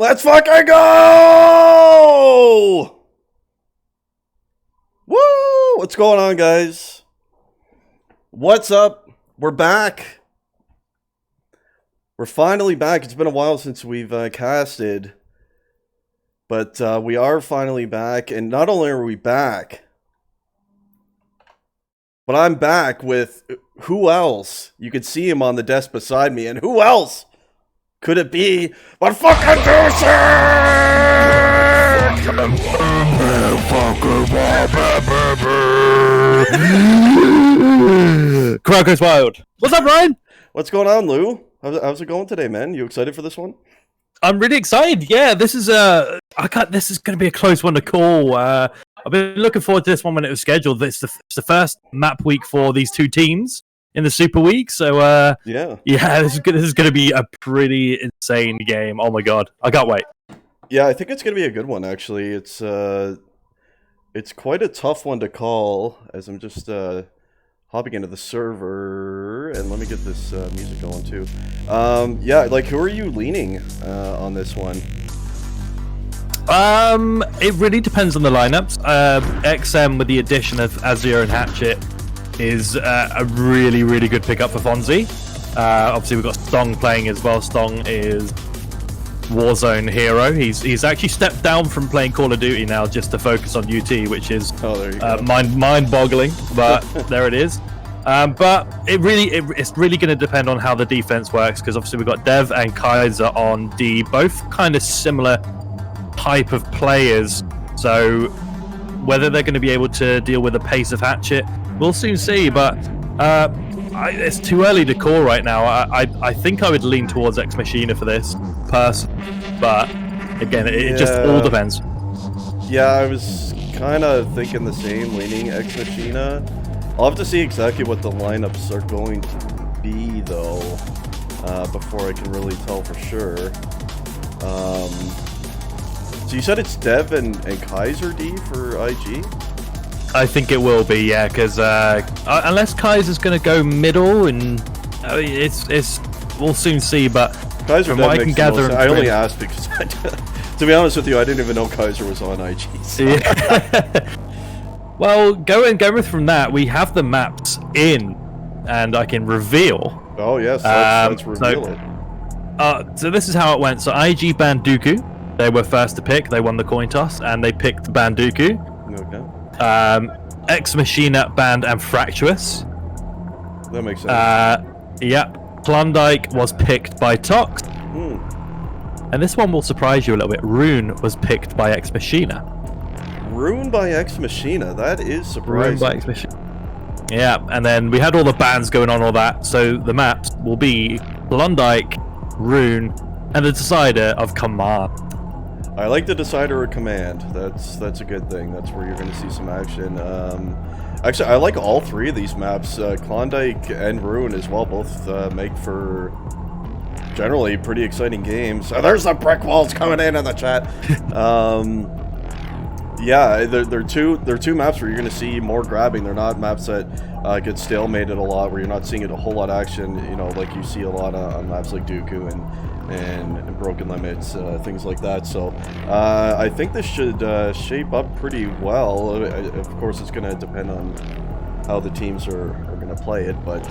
Let's fucking go! Woo! What's going on, guys? What's up? We're back. We're finally back. It's been a while since we've casted. But we are finally back. And not only are we back, but I'm back with who else? You can see him on the desk beside me. And who else could it be but fucking Dewsick? Crowd goes wild. What's up, Ryan? What's going on, Lou? How's it going today, man? You excited for this one? I'm really excited. Yeah, this is this is going to be a close one to call. I've been looking forward to this one when it was scheduled. It's the first map week for these two teams in the Super Week. So yeah, this is going to be a pretty insane game. Oh my god, I can't wait. Yeah, I think it's going to be a good one. Actually, it's quite a tough one to call. As I'm just hopping into the server, and let me get this music going too. Yeah, like, who are you leaning on this one? It really depends on the lineups. XM with the addition of Azure and Hatchet is a really, really good pickup for Fonzie. Obviously, we've got Stong playing as well. Stong is Warzone hero. He's actually stepped down from playing Call of Duty now just to focus on UT, which is mind-boggling, but there it is. But it's really going to depend on how the defense works, because obviously we've got Dev and Kaiser on D, both kind of similar type of players. So whether they're going to be able to deal with the pace of Hatchet, we'll soon see. But it's too early to call right now. I think I would lean towards Ex-Machina for this person, but again, it just all depends. Yeah, I was kind of thinking the same, leaning Ex-Machina. I'll have to see exactly what the lineups are going to be, though, before I can really tell for sure. So you said it's Dev and Kaiser D for IG? I think it will be, yeah, because unless Kaiser's going to go middle, and it's we'll soon see. But Kaiser, from what I can gather, I only asked because, to be honest with you, I didn't even know Kaiser was on IG. So. Yeah. Well, going from that, we have the maps in, and I can reveal. Oh yes, let's reveal it. So this is how it went. So IG banned Dooku. They were first to pick. They won the coin toss, and they picked Banduku. Okay. Ex-Machina banned Amphictuous. That makes sense. Yeah. Klondike was picked by Tox. And this one will surprise you a little bit. Rune was picked by Ex-Machina. Rune by Ex-Machina. That is surprising. Rune by Ex-Machina. Yeah, and then we had all the bans going on, all that. So the maps will be Klondike, Rune, and the decider of Command. I like the decider of Command. That's a good thing. That's where you're going to see some action. Actually, I like all three of these maps. Klondike and Rune as well. Both make for generally pretty exciting games. There's the brick walls coming in the chat. Yeah, they're two maps where you're going to see more grabbing. They're not maps that get stalemated a lot, where you're not seeing a whole lot of action. You know, like you see a lot on maps like Dooku and Broken Limits, things like that. So I think this should shape up pretty well. Of course, it's going to depend on how the teams are going to play it, but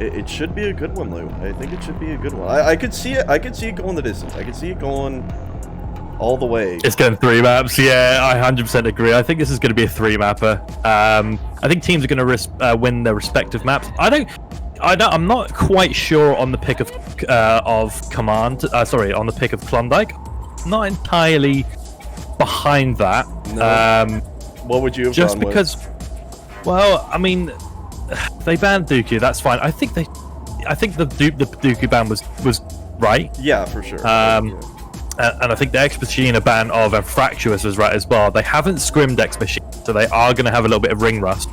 it should be a good one, Lou. I think it should be a good one. I could see it. I could see it going the distance. I could see it going all the way. It's going 3 maps. Yeah, I 100% agree. I think this is going to be a 3-mapper. I think teams are going to win their respective maps. I'm not quite sure on the pick of Command. On the pick of Klondike. Not entirely behind that. No. What would you have just gone because? With? Well, I mean, they banned Dooku. That's fine. I think the Dooku ban was right. Yeah, for sure. And I think the Ex-Machina ban of Amphictuous was right as well. They haven't scrimmed Ex-Machina, so they are going to have a little bit of ring rust.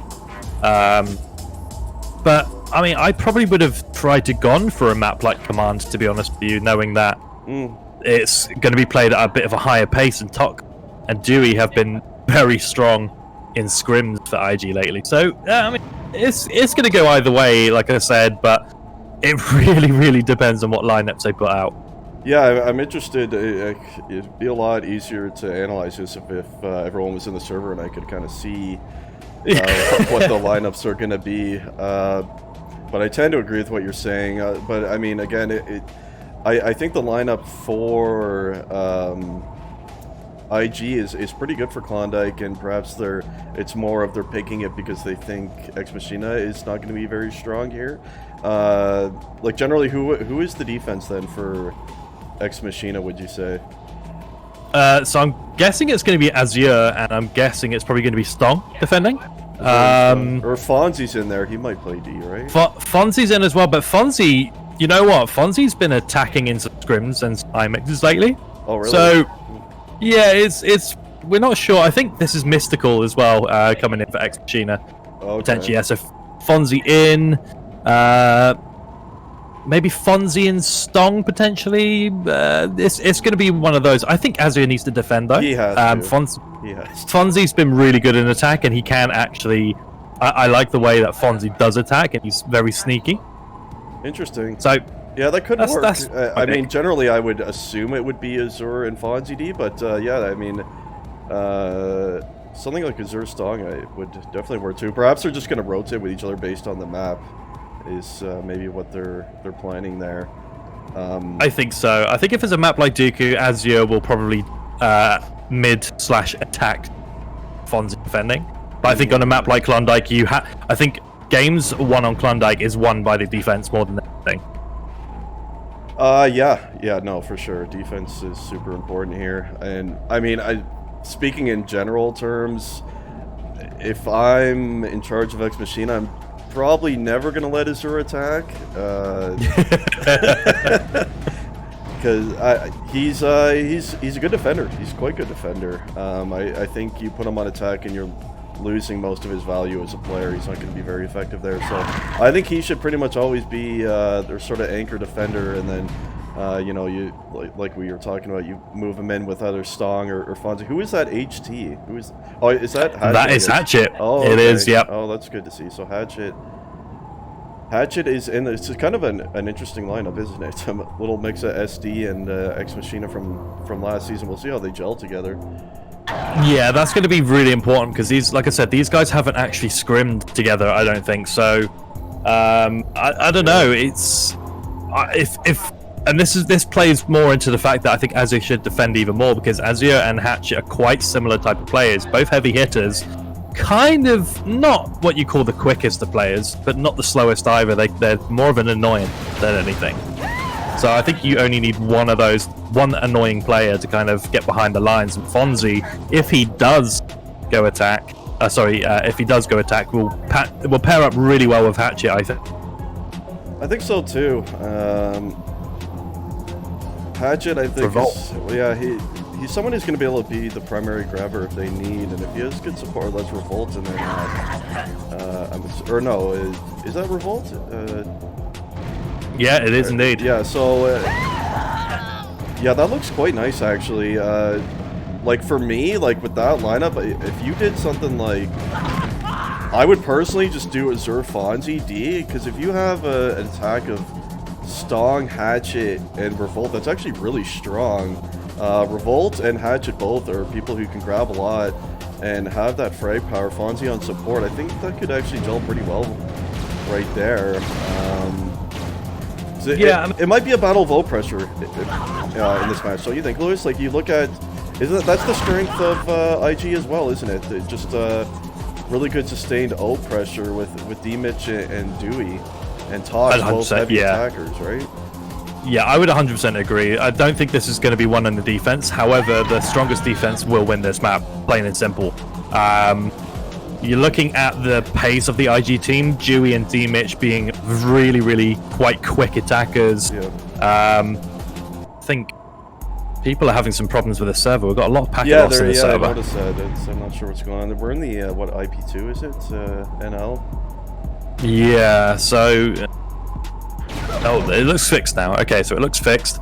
But I mean, I probably would have tried to gone for a map like Command, to be honest with you, knowing that it's going to be played at a bit of a higher pace, and Tok and Dewey have been very strong in scrims for IG lately. So I mean, it's going to go either way, like I said, but it really, really depends on what lineups they put out. Yeah, I'm interested. It'd be a lot easier to analyze this if everyone was in the server and I could kind of see what the lineups are going to be. But I tend to agree with what you're saying. But I mean, again, I think the lineup for IG is pretty good for Klondike, and perhaps it's more of they're picking it because they think Ex-Machina is not going to be very strong here. Like generally, who is the defense then for Ex-Machina, would you say? So I'm guessing it's going to be Azure, and I'm guessing it's probably going to be Stong defending. Or Fonzie's in there. He might play D, right? Fonzie's in as well, but Fonzie, you know what? Fonzie's been attacking in some scrims and IMXs lately. Oh, really? So, yeah, it's we're not sure. I think this is Mystical as well, coming in for Ex-Machina. Okay. Potentially, yeah. So Fonzie in, maybe Fonzie and Stong potentially. It's going to be one of those. I think Azure needs to defend though. He has to. Fonzie's been really good in attack, and he can actually. I like the way that Fonzie does attack, and he's very sneaky. Interesting. So yeah, that could work. I okay. mean, generally, I would assume it would be Azure and Fonzie D, but yeah, I mean, something like Azure Stong would definitely work too. Perhaps they're just going to rotate with each other based on the map. Is maybe what they're planning there. I think so. I think if it's a map like Dooku, Azure will probably mid/attack Fonzie defending. But I think on a map like Klondike, I think games won on Klondike is won by the defense more than anything. Yeah, no, for sure. Defense is super important here, and I mean, speaking in general terms, if I'm in charge of Ex-Machina, I'm probably never gonna let Azure attack, because he's a good defender. He's quite a good defender. I think you put him on attack and you're losing most of his value as a player. He's not going to be very effective there. So I think he should pretty much always be their sort of anchor defender, and then you know, you like we were talking about, you move him in with either Stong or Fonzie. Who is that HT? Who is? Oh, is that Hatchet? That is Hatchet. Oh, it is. Yep. Oh, that's good to see. So Hatchet is in. It's kind of an interesting lineup, isn't it? It's a little mix of SD and Ex-Machina from last season. We'll see how they gel together. Yeah, that's going to be really important because like I said, these guys haven't actually scrimmed together. I don't think so. I don't know. It's and this plays more into the fact that I think Azure should defend even more, because Azure and Hatchet are quite similar type of players, both heavy hitters. Kind of not what you call the quickest of players, but not the slowest either. They're more of an annoyance than anything. So I think you only need one annoying player to kind of get behind the lines. And Fonzie, if he does go attack, will pair up really well with Hatchet, I think. I think so too. Hatchet, I think, he's someone who's going to be able to be the primary grabber if they need, and if he has good support, that's Revolt in there now. Is that Revolt? Yeah, it is indeed. Yeah, so yeah, that looks quite nice actually. Like for me, like with that lineup, if you did something like, I would personally just do Azure Fonzie D, because if you have an attack of Stong, Hatchet, and Revolt, that's actually really strong. Revolt and Hatchet both are people who can grab a lot and have that frag power. Fonzie on support, I think that could actually gel pretty well right there. It might be a battle of low pressure in this match. So you think, Lewis? Like, you look at, that's the strength of IG as well, isn't it? It just really good sustained O pressure with D-Mitch and Dewey and Tosh, both heavy attackers, right? Yeah, I would 100% agree. I don't think this is going to be one on the defense. However, the strongest defense will win this map, plain and simple. You're looking at the pace of the IG team, Dewey and D-Mitch being really, really quite quick attackers. Yeah. I think people are having some problems with the server. We've got a lot of packet loss in the server. I noticed that. I'm not sure what's going on. We're in the, what, IP2 is it? NL? Yeah, so... Oh, it looks fixed now. Okay, so it looks fixed.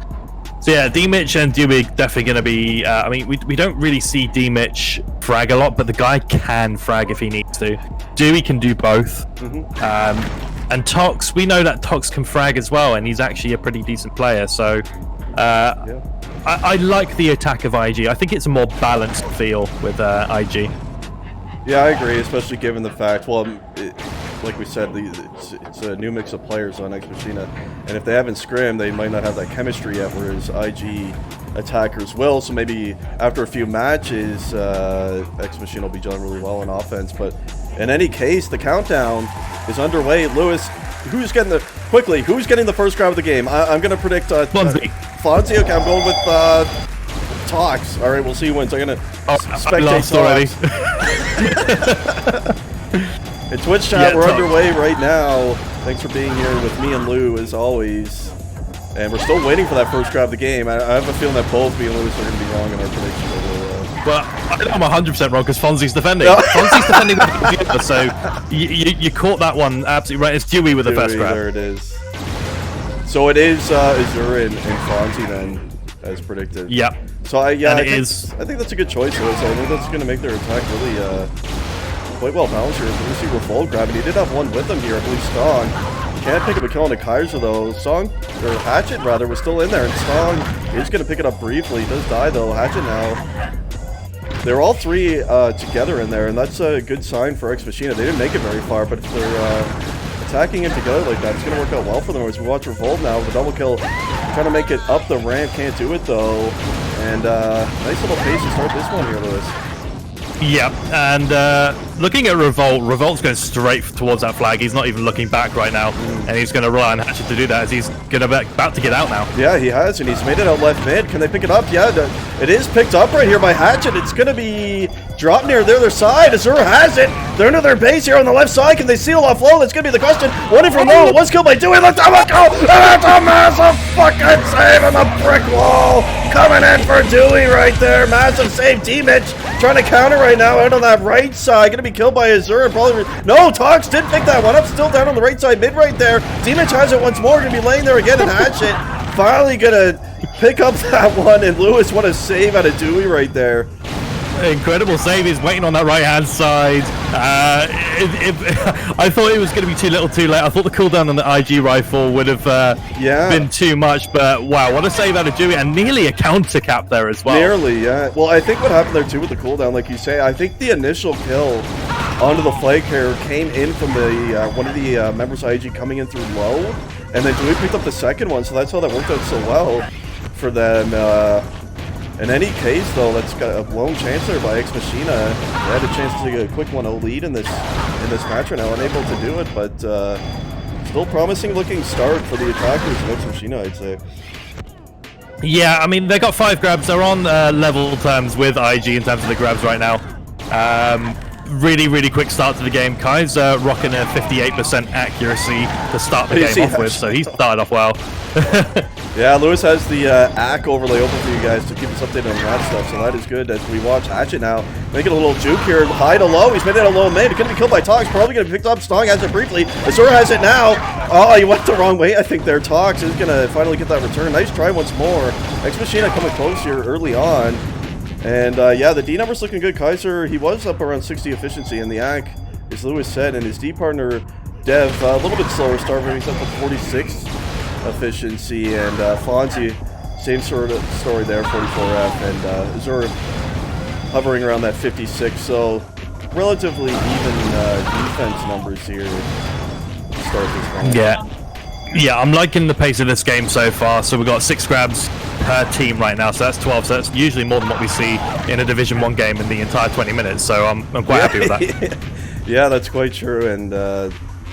So yeah, D-Mitch and Dewey definitely going to be... I mean, we don't really see D-Mitch frag a lot, but the guy can frag if he needs to. Dewey can do both. Mm-hmm. And Tox, we know that Tox can frag as well, and he's actually a pretty decent player, so Yeah. I like the attack of IG. I think it's a more balanced feel with IG. Yeah, I agree, especially given the fact, well, like we said, it's a new mix of players on Ex-Machina, and if they haven't scrimmed, they might not have that chemistry yet, whereas IG attackers will, so maybe after a few matches, Ex-Machina will be gelling really well on offense, but in any case, the countdown is underway. Lewis, who's getting the first grab of the game? I'm going to predict Fonzie. Fonzie, okay, I'm going with Tox. All right, we'll see who wins. I'm going to spectate Tox. Already. In Twitch chat, we're underway right now. Thanks for being here with me and Lou, as always. And we're still waiting for that first grab of the game. I have a feeling that both me and Lewis are going to be wrong in our prediction. Well, I'm 100% wrong because Fonzie's defending. Fonzie's defending with the so you caught that one absolutely right. It's Dewey with the first grab. There it is. So it is Azura and Fonzie then, as predicted. Yeah. So I think that's a good choice. I think that's going to make their attack really quite well balanced here. We're going to see Revolt grab, and he did have one with him here. I believe Stong. Can't pick up a kill on the Kaiser though. Hatchet rather was still in there, and Stong is going to pick it up briefly. He does die though. Hatchet now. They're all three together in there, and that's a good sign for Ex-Machina. They didn't make it very far, but if they're attacking it together like that, it's going to work out well for them. As we watch Revolt now, the double kill, trying to make it up the ramp, can't do it though. And nice little pace to start this one here, Lewis. Yeah, and looking at Revolt's going straight towards that flag. He's not even looking back right now, and he's going to rely on Hatchet to do that as he's about to get out now. Yeah, he has, and he's made it out left mid. Can they pick it up? Yeah, it is picked up right here by Hatchet. It's going to be dropped near the other side. Azura has it. They're into their base here on the left side. Can they seal off low? That's going to be the question. One in from low. One's killed by Dewey. Let's have a go. That's a massive fucking save on the brick wall. Coming in for Dewey right there. Massive save. T-Mitch trying to counter right now out on that right side. Going to be killed by Azura. Probably. No, Tox did pick that one up. Still down on the right side mid right there. T-Mitch has it once more. Going to be laying there again, and Hatchet finally going to pick up that one. And Lewis, what a save out of Dewey right there. Incredible save. He's waiting on that right-hand side. I thought it was going to be too little too late. I thought the cooldown on the IG rifle would have been too much, but wow, what a save out of Dewey, and nearly a counter cap there as well. Nearly, yeah. Well, I think what happened there too with the cooldown, like you say, I think the initial kill onto the flag carrier came in from the one of the members of IG coming in through low, and then Dewey picked up the second one, so that's how that worked out so well for them. In any case, though, that's got a blown chance there by Ex-Machina. They had a chance to take a quick 1-0 lead in this match right now, unable to do it, but still promising looking start for the attackers of Ex-Machina, I'd say. Yeah, I mean, they got 5 grabs. They're on level terms with IG in terms of the grabs right now. Really quick start to the game. Kai's rocking a 58% accuracy to start the game off with, so he started off well. Yeah, Lewis has the ACK overlay open for you guys to keep us updated on that stuff, so that is good as we watch Hatchet now. Making a little juke here, high to low. He's made it a low mid. Going to be killed by Tox. Probably going to be picked up. Stong has it briefly. Azura has it now. Oh, he went the wrong way, I think there. Tox is going to finally get that return. Nice try once more. Ex-Machina coming close here early on. And yeah, the D number's looking good. Kaiser, he was up around 60 efficiency in the ACK, as Lewis said, and his D partner, Dev, a little bit slower start, but he's up to 46 efficiency, and Fonzie, same sort of story there, 44F, and Azura hovering around that 56, so relatively even defense numbers here to start this game. Yeah, I'm liking the pace of this game so far. So we've got 6 grabs per team right now, so that's 12, so that's usually more than what we see in a Division 1 game in the entire 20 minutes, so I'm quite happy with that. Yeah, that's quite true, and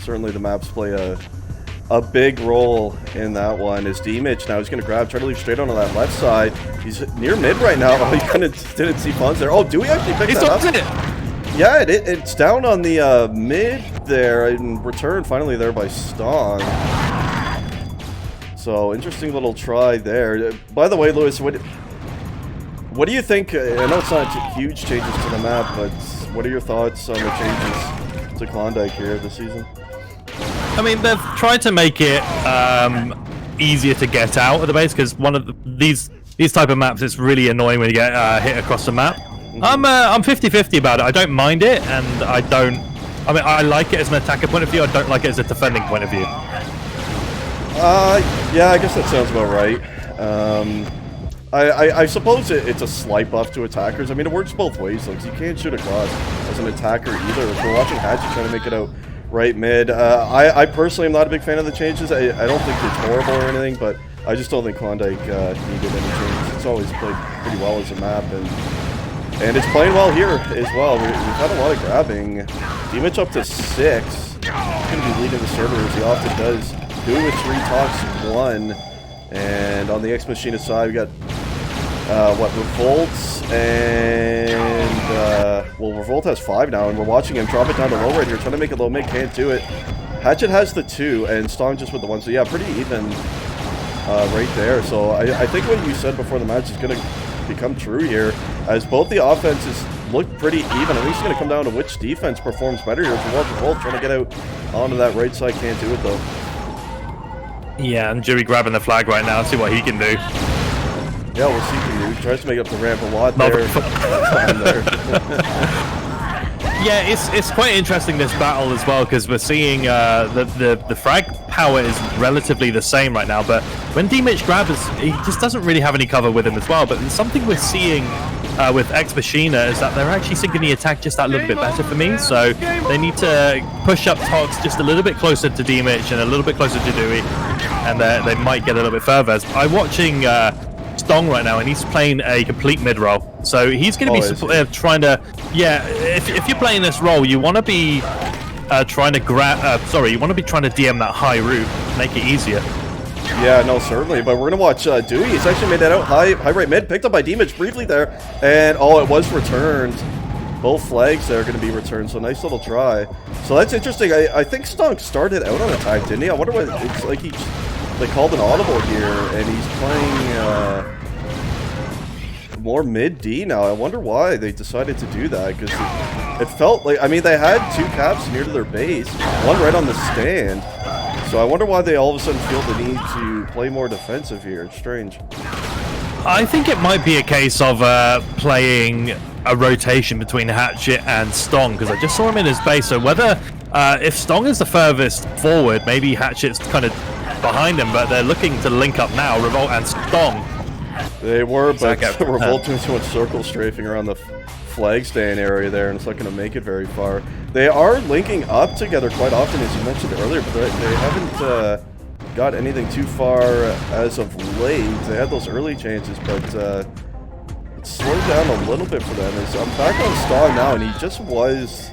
certainly the maps play a big role in that one. Is D-Mitch now, he's going to grab, try to leave straight onto that left side. He's near mid right now. Oh, he kind of didn't see Fonz there. Oh, Dewey actually picked that up. Yeah, it's down on the mid there, and return finally there by Stong. So, interesting little try there. By the way, Lewis, what do you think? I know it's not huge changes to the map, but what are your thoughts on the changes to Klondike here this season? I mean, they've tried to make it easier to get out of the base, because one of these type of maps, it's really annoying when you get hit across the map. I'm 50-50 about it. I don't mind it, and I like it as an attacker point of view. I don't like it as a defending point of view. Yeah, I guess that sounds about right. I suppose it's a slight buff to attackers. I mean, it works both ways, like, you can't shoot across as an attacker either. If we're watching Hatchet trying to make it out right mid, I personally am not a big fan of the changes. I don't think it's horrible or anything, but I just don't think Klondike needed any changes. It's always played pretty well as a map, and it's playing well here as well. We've had a lot of grabbing. Damage up to 6. He's going to be leading the server as he often does. Doing with 3 talks 1. And on the Ex-Machina side, we got Revolt, and well, Revolt has 5 now, and we're watching him drop it down to low right here, trying to make it low mid, can't do it. Hatchet has the 2, and Stong just with the 1, so yeah, pretty even right there. So I think what you said before the match is going to become true here, as both the offenses look pretty even. I think it's going to come down to which defense performs better here. Revolt trying to get out onto that right side, can't do it though. Yeah, and Dewey grabbing the flag right now, see what he can do. Yeah, we'll see if he tries to make up the ramp a lot there. Yeah, it's quite interesting, this battle as well, because we're seeing the frag power is relatively the same right now, but when D-Mitch grabs, he just doesn't really have any cover with him as well. But something we're seeing with Ex-Machina is that they're actually syncing the attack just that little bit better for me, so they need to push up Tox just a little bit closer to D-Mitch and a little bit closer to Dewey, and they might get a little bit further. I'm watching Stong right now, and he's playing a complete mid role, so he's going to be trying to, if you're playing this role, you want to be trying to you want to be trying to DM that high route, make it easier. Yeah, no, certainly, but we're going to watch Dewey. He's actually made that out high right mid, picked up by D-Mitch briefly there, and it was returned. Both flags there are going to be returned, so nice little try. So that's interesting. I think Stunk started out on attack, didn't he? I wonder what it's like. They called an audible here, and he's playing more mid-D now. I wonder why they decided to do that, because it felt like, I mean, they had 2 caps near to their base, one right on the stand. So I wonder why they all of a sudden feel the need to play more defensive here. It's strange. I think it might be a case of playing a rotation between Hatchet and Stong, because I just saw him in his base. So whether if Stong is the furthest forward, maybe Hatchet's kind of behind him, but they're looking to link up now, Revolt and Stong. They were, but Revolt doing too much circle strafing around the flag stand area there, and it's not going to make it very far. They are linking up together quite often, as you mentioned earlier, but they haven't got anything too far as of late. They had those early chances, but it slowed down a little bit for them. As I'm back on Stong now, and he just was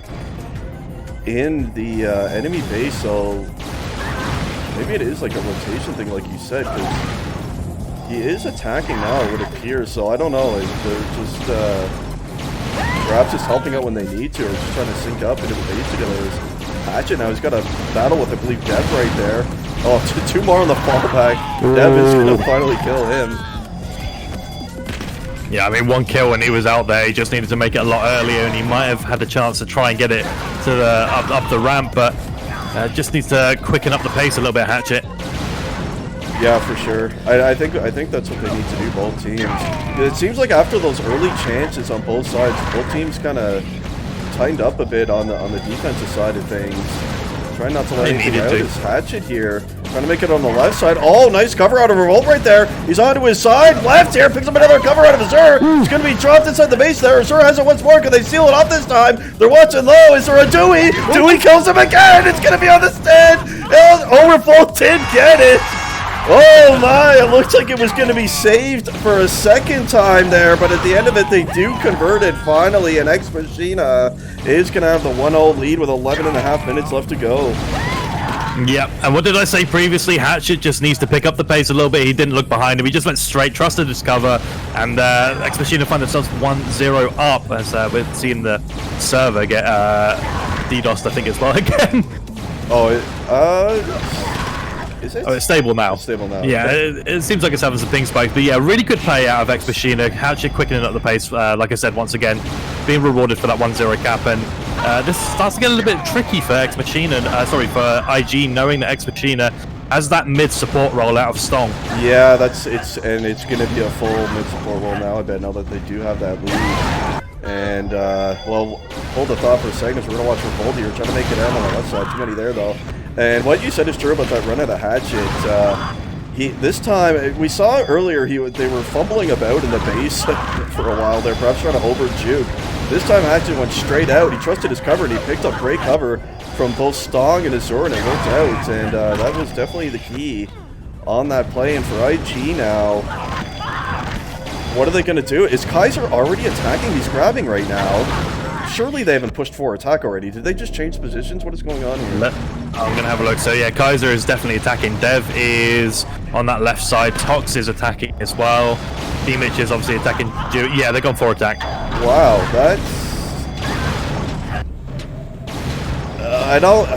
in the enemy base, so maybe it is like a rotation thing, like you said, because he is attacking now, it would appear. So I don't know, they're just perhaps just helping out when they need to, or just trying to sync up into the base together. Hatchet now, he's got a battle with, I believe, Dev right there. Oh, 2 more on the fallback. Dev is going to finally kill him. Yeah, I mean, 1 kill when he was out there. He just needed to make it a lot earlier, and he might have had the chance to try and get it to the up the ramp, but just needs to quicken up the pace a little bit, Hatchet. Yeah, for sure. I think that's what they need to do, both teams. It seems like after those early chances on both sides, both teams kind of tightened up a bit on the defensive side of things. Trying not to let anything out. His Hatchet here, trying to make it on the left side. Oh, nice cover out of Revolt right there. He's onto his side, left here, picks up another cover out of Azur. It's going to be dropped inside the base there. Azur has it once more. Can they seal it off this time? They're watching low. Is there a Dewey? Dewey kills him again. It's going to be on the stand. Oh, Revolt did get it. Oh my, it looks like it was going to be saved for a second time there, but at the end of it, they do convert it finally, and Ex-Machina is going to have the 1-0 lead with 11.5 minutes left to go. Yep, and what did I say previously? Hatchet just needs to pick up the pace a little bit. He didn't look behind him. He just went straight, trusted his cover, and Ex-Machina find themselves 1-0 up, as we're seeing the server get DDoSed, I think, as well again. Oh, is it? Oh, it's stable now. It's stable now. Yeah, it seems like it's having some ping spikes, but yeah, really good play out of Ex-Machina. Hatchet quickening up the pace, like I said, once again, being rewarded for that 1-0 cap, and this starts to get a little bit tricky for Ex-Machina, for IG, knowing that Ex-Machina has that mid support role out of Stong. Yeah, it's going to be a full mid support role now, I bet, now that they do have that lead. And, well, hold the thought for a second, we're going to watch Revolt here, trying to make it out on the left side. Too many there, though. And what you said is true about that run at a Hatchet. This time, we saw earlier they were fumbling about in the base for a while there, perhaps trying to over-juke. This time Hatchet went straight out. He trusted his cover, and he picked up great cover from both Stong and Azur, and it worked out. And that was definitely the key on that play. And for IG now, what are they going to do? Is Kaiser already attacking? He's grabbing right now. Surely they haven't pushed for attack already. Did they just change positions? What is going on here? I'm going to have a look. So yeah, Kaiser is definitely attacking. Dev is on that left side. Tox is attacking as well. Demich is obviously attacking. Yeah, they've gone for attack. Wow, that's... I don't...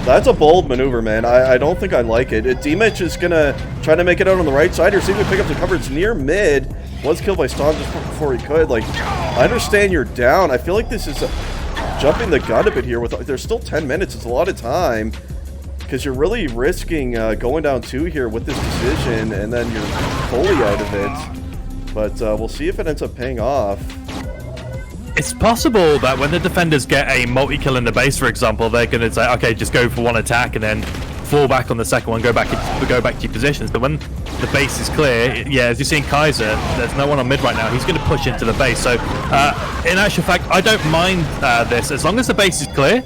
That's a bold maneuver, man. I don't think I like it. Demich is going to try to make it out on the right side. Or see if we pick up the cover. It's near mid. Was killed by Stong just before he could. Like, I understand you're down. I feel like this is jumping the gun a bit here. There's still 10 minutes. It's a lot of time. Because you're really risking going down 2 here with this decision. And then you're fully out of it. But we'll see if it ends up paying off. It's possible that when the defenders get a multi-kill in the base, for example, they're going to say, okay, just go for one attack and then fall back on the second one, go back to your positions. But when the base is clear, yeah, as you're seeing Kaiser, there's no one on mid right now. He's going to push into the base. So in actual fact, I don't mind this. As long as the base is clear,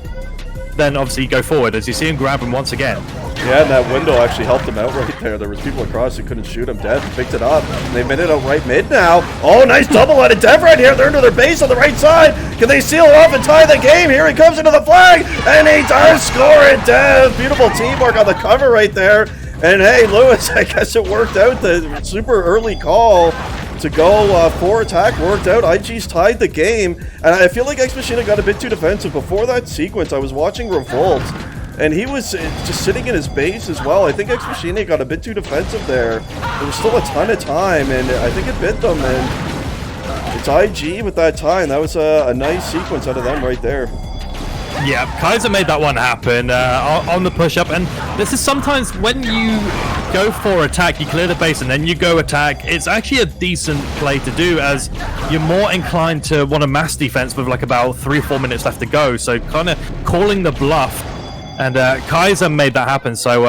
then obviously you go forward. As you see him grab him once again. Yeah, and that window actually helped him out right there. There was people across who couldn't shoot him. Dev picked it up. They made it out right mid now. Oh, nice double out of Dev right here. They're into their base on the right side. Can they seal it off and tie the game? Here he comes into the flag, and he does score it, Dev. Beautiful teamwork on the cover right there. And hey, Lewis, I guess it worked out. The super early call to go for attack worked out. IG's tied the game. And I feel like Ex-Machina got a bit too defensive. Before that sequence, I was watching Revolt, and he was just sitting in his base as well. I think Ex-Machina got a bit too defensive there. There was still a ton of time, and I think it bit them. And it's IG with that time. That was a nice sequence out of them right there. Yeah, Kaiser made that one happen on the push-up. And this is sometimes when you go for attack, you clear the base, and then you go attack. It's actually a decent play to do, as you're more inclined to want to mass defense with like about 3 or 4 minutes left to go. So kind of calling the bluff. And Kaiser made that happen, so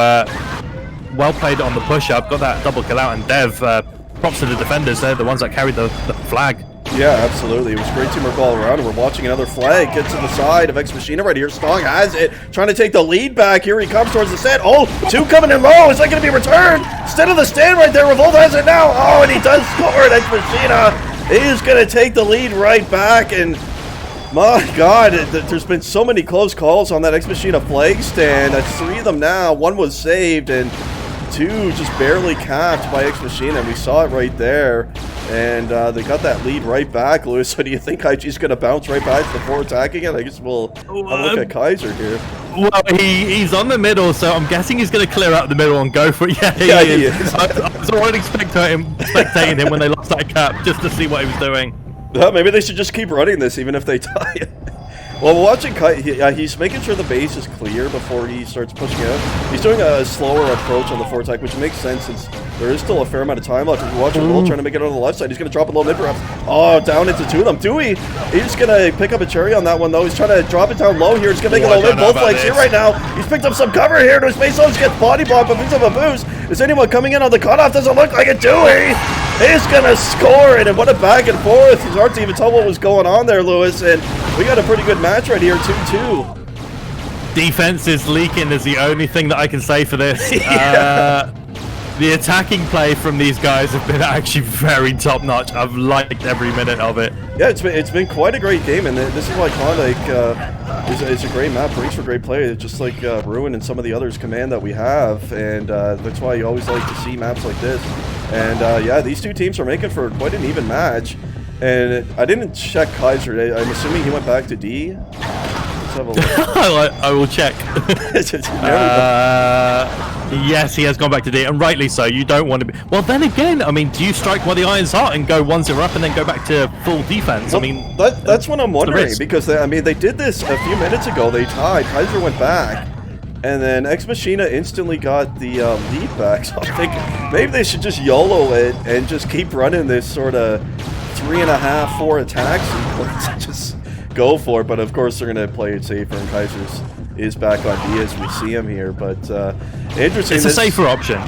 well played on the push-up, got that double kill out, and Dev, props to the defenders, they're the ones that carried the flag. Yeah, absolutely. It was great teamwork all around. We're watching another flag get to the side of Ex-Machina right here. Stong has it, trying to take the lead back. Here he comes towards the set. Oh, 2 coming in low. Is that going to be returned? Instead of the stand right there, Revolt has it now. Oh, and he does score it. Ex-Machina is going to take the lead right back, and my God, there's been so many close calls on that Ex-Machina flag stand. That's 3 of them now. 1 was saved, and 2 just barely capped by Ex-Machina. We saw it right there. And they got that lead right back, Lewis. So do you think IG's going to bounce right back before attacking it? I guess we'll have a look at Kaiser here. Well, he's on the middle, so I'm guessing he's going to clear out the middle and go for it. Yeah, he is. I was already spectating him when they lost that cap, just to see what he was doing. Maybe they should just keep running this, even if they tie it. Well, we're watching he's making sure the base is clear before he starts pushing out. He's doing a slower approach on the 4 attack, which makes sense since there is still a fair amount of time left. If you watch Revolt trying to make it on the left side, he's going to drop a little mid perhaps. Oh, down into 2 of them. Dewey, he's going to pick up a cherry on that one, though. He's trying to drop it down low here. He's going to make it a little mid. Both flanks here right now. He's picked up some cover here to his base. Always gets body blocked, but picks up a boost. Is anyone coming in on the cutoff? Doesn't look like it. Dewey is going to score it, and what a back and forth. It's hard to even tell what was going on there, Lewis, and we got a pretty good match right here, 2-2. Defense is leaking is the only thing that I can say for this. The attacking play from these guys have been actually very top-notch. I've liked every minute of it. Yeah, it's been quite a great game, and this is why Klondike is a great map, breaks for great play, just like Ruin and some of the others command that we have, and that's why you always like to see maps like this. And yeah, these 2 teams are making for quite an even match. And I didn't check Kaiser. I'm assuming he went back to D. Let's have a look. I will check. Yes, he has gone back to D, and rightly so. You don't want to be... Well, then again, I mean, do you strike while the iron's hot and go 1-0 up and then go back to full defense? Well, I mean... That's what I'm wondering, because, they did this a few minutes ago. They tied. Kaiser went back. And then Ex-Machina instantly got the lead back. So I think maybe they should just YOLO it and just keep running this sort of 3.5, 4 attacks and just go for it. But of course they're going to play it safer, and Kaiser's is back on D as we see him here. But interesting. It's a safer option.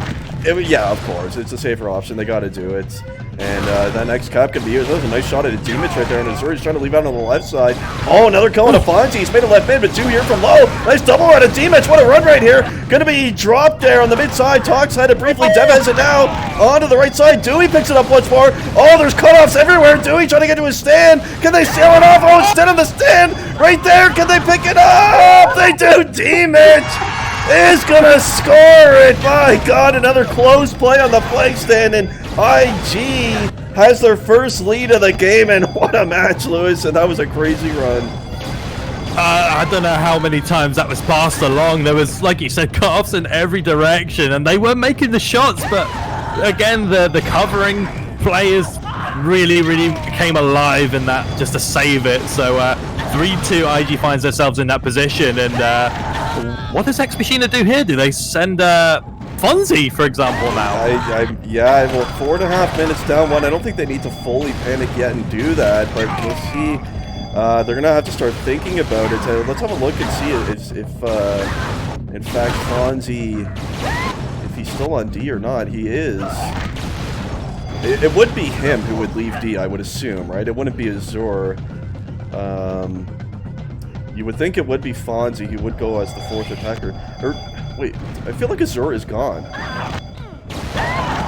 Yeah, of course. It's a safer option. They got to do it. And that next cap could be used. That was a nice shot at a Demich right there. And Azuri's trying to leave out on the left side. Oh, another kill on a Fonzie. He's made a left mid, but 2 here from low. Nice double out of Demich. What a run right here. Going to be dropped there on the mid side. Tox had it briefly. Dev has it now. On to the right side. Dewey picks it up once more. Oh, there's cutoffs everywhere. Dewey trying to get to his stand. Can they sail it off? Oh, instead of the stand right there. Can they pick it up? They do. Demich is gonna score it. My God, another close play on the flank stand, and IG has their first lead of the game. And what a match, Lewis, and that was a crazy run. I don't know how many times that was passed along. There was, like you said, cutoffs in every direction, and they were making the shots, but again, the covering players really came alive in that, just to save it. So 3-2, IG finds themselves in that position, and what does Ex-Machina do here? Do they send Fonzie, for example, now? Yeah, well, 4.5 minutes down one. I don't think they need to fully panic yet and do that, but we'll see. They're gonna have to start thinking about it. Let's have a look and see if in fact, Fonzie, if he's still on D or not. He is. It would be him who would leave D, I would assume, right? It wouldn't be Azur. You would think it would be Fonzie. He would go as the 4th attacker. Or, wait, I feel like Azur is gone.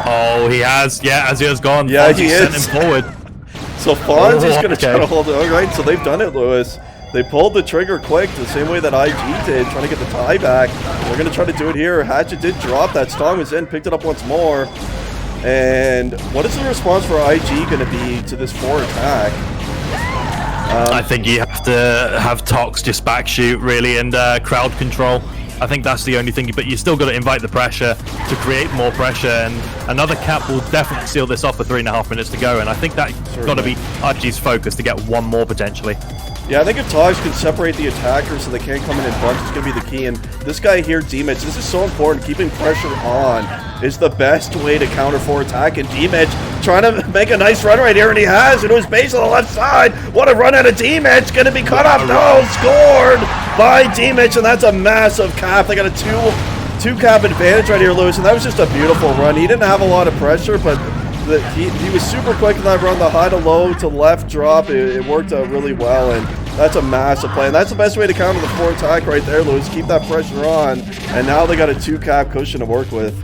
Oh, he has. Yeah, Azur's gone. Yeah, Fonzie he sent is. him forward. So Fonzie's going to okay. try to hold it. All right, so they've done it, Lewis. They pulled the trigger quick, the same way that IG did, trying to get the tie back. They're going to try to do it here. Hatchet did drop that. Stong was in, picked it up once more. And what is the response for IG going to be to this 4 attack? I think you have to have Tox just back shoot, really, and crowd control. I think that's the only thing, but you still got to invite the pressure to create more pressure, and another cap will definitely seal this off with 3.5 minutes to go, and I think that's got to be IG's focus to get one more potentially. Yeah, I think if Togs can separate the attackers so they can't come in bunch, it's going to be the key. And this guy here, Demich, this is so important. Keeping pressure on is the best way to counter 4 attack. And Demich trying to make a nice run right here, and he has into his base on the left side. What a run out of Demich. Going to be cut off. No, scored by Demich, and that's a massive cap. They got a two cap advantage right here, Lewis, and that was just a beautiful run. He didn't have a lot of pressure, but he was super quick in that run. The high to low to left drop, it worked out really well, and that's a massive play. And that's the best way to counter the 4 attack right there, Lewis. Keep that pressure on, and now they got a 2 cap cushion to work with.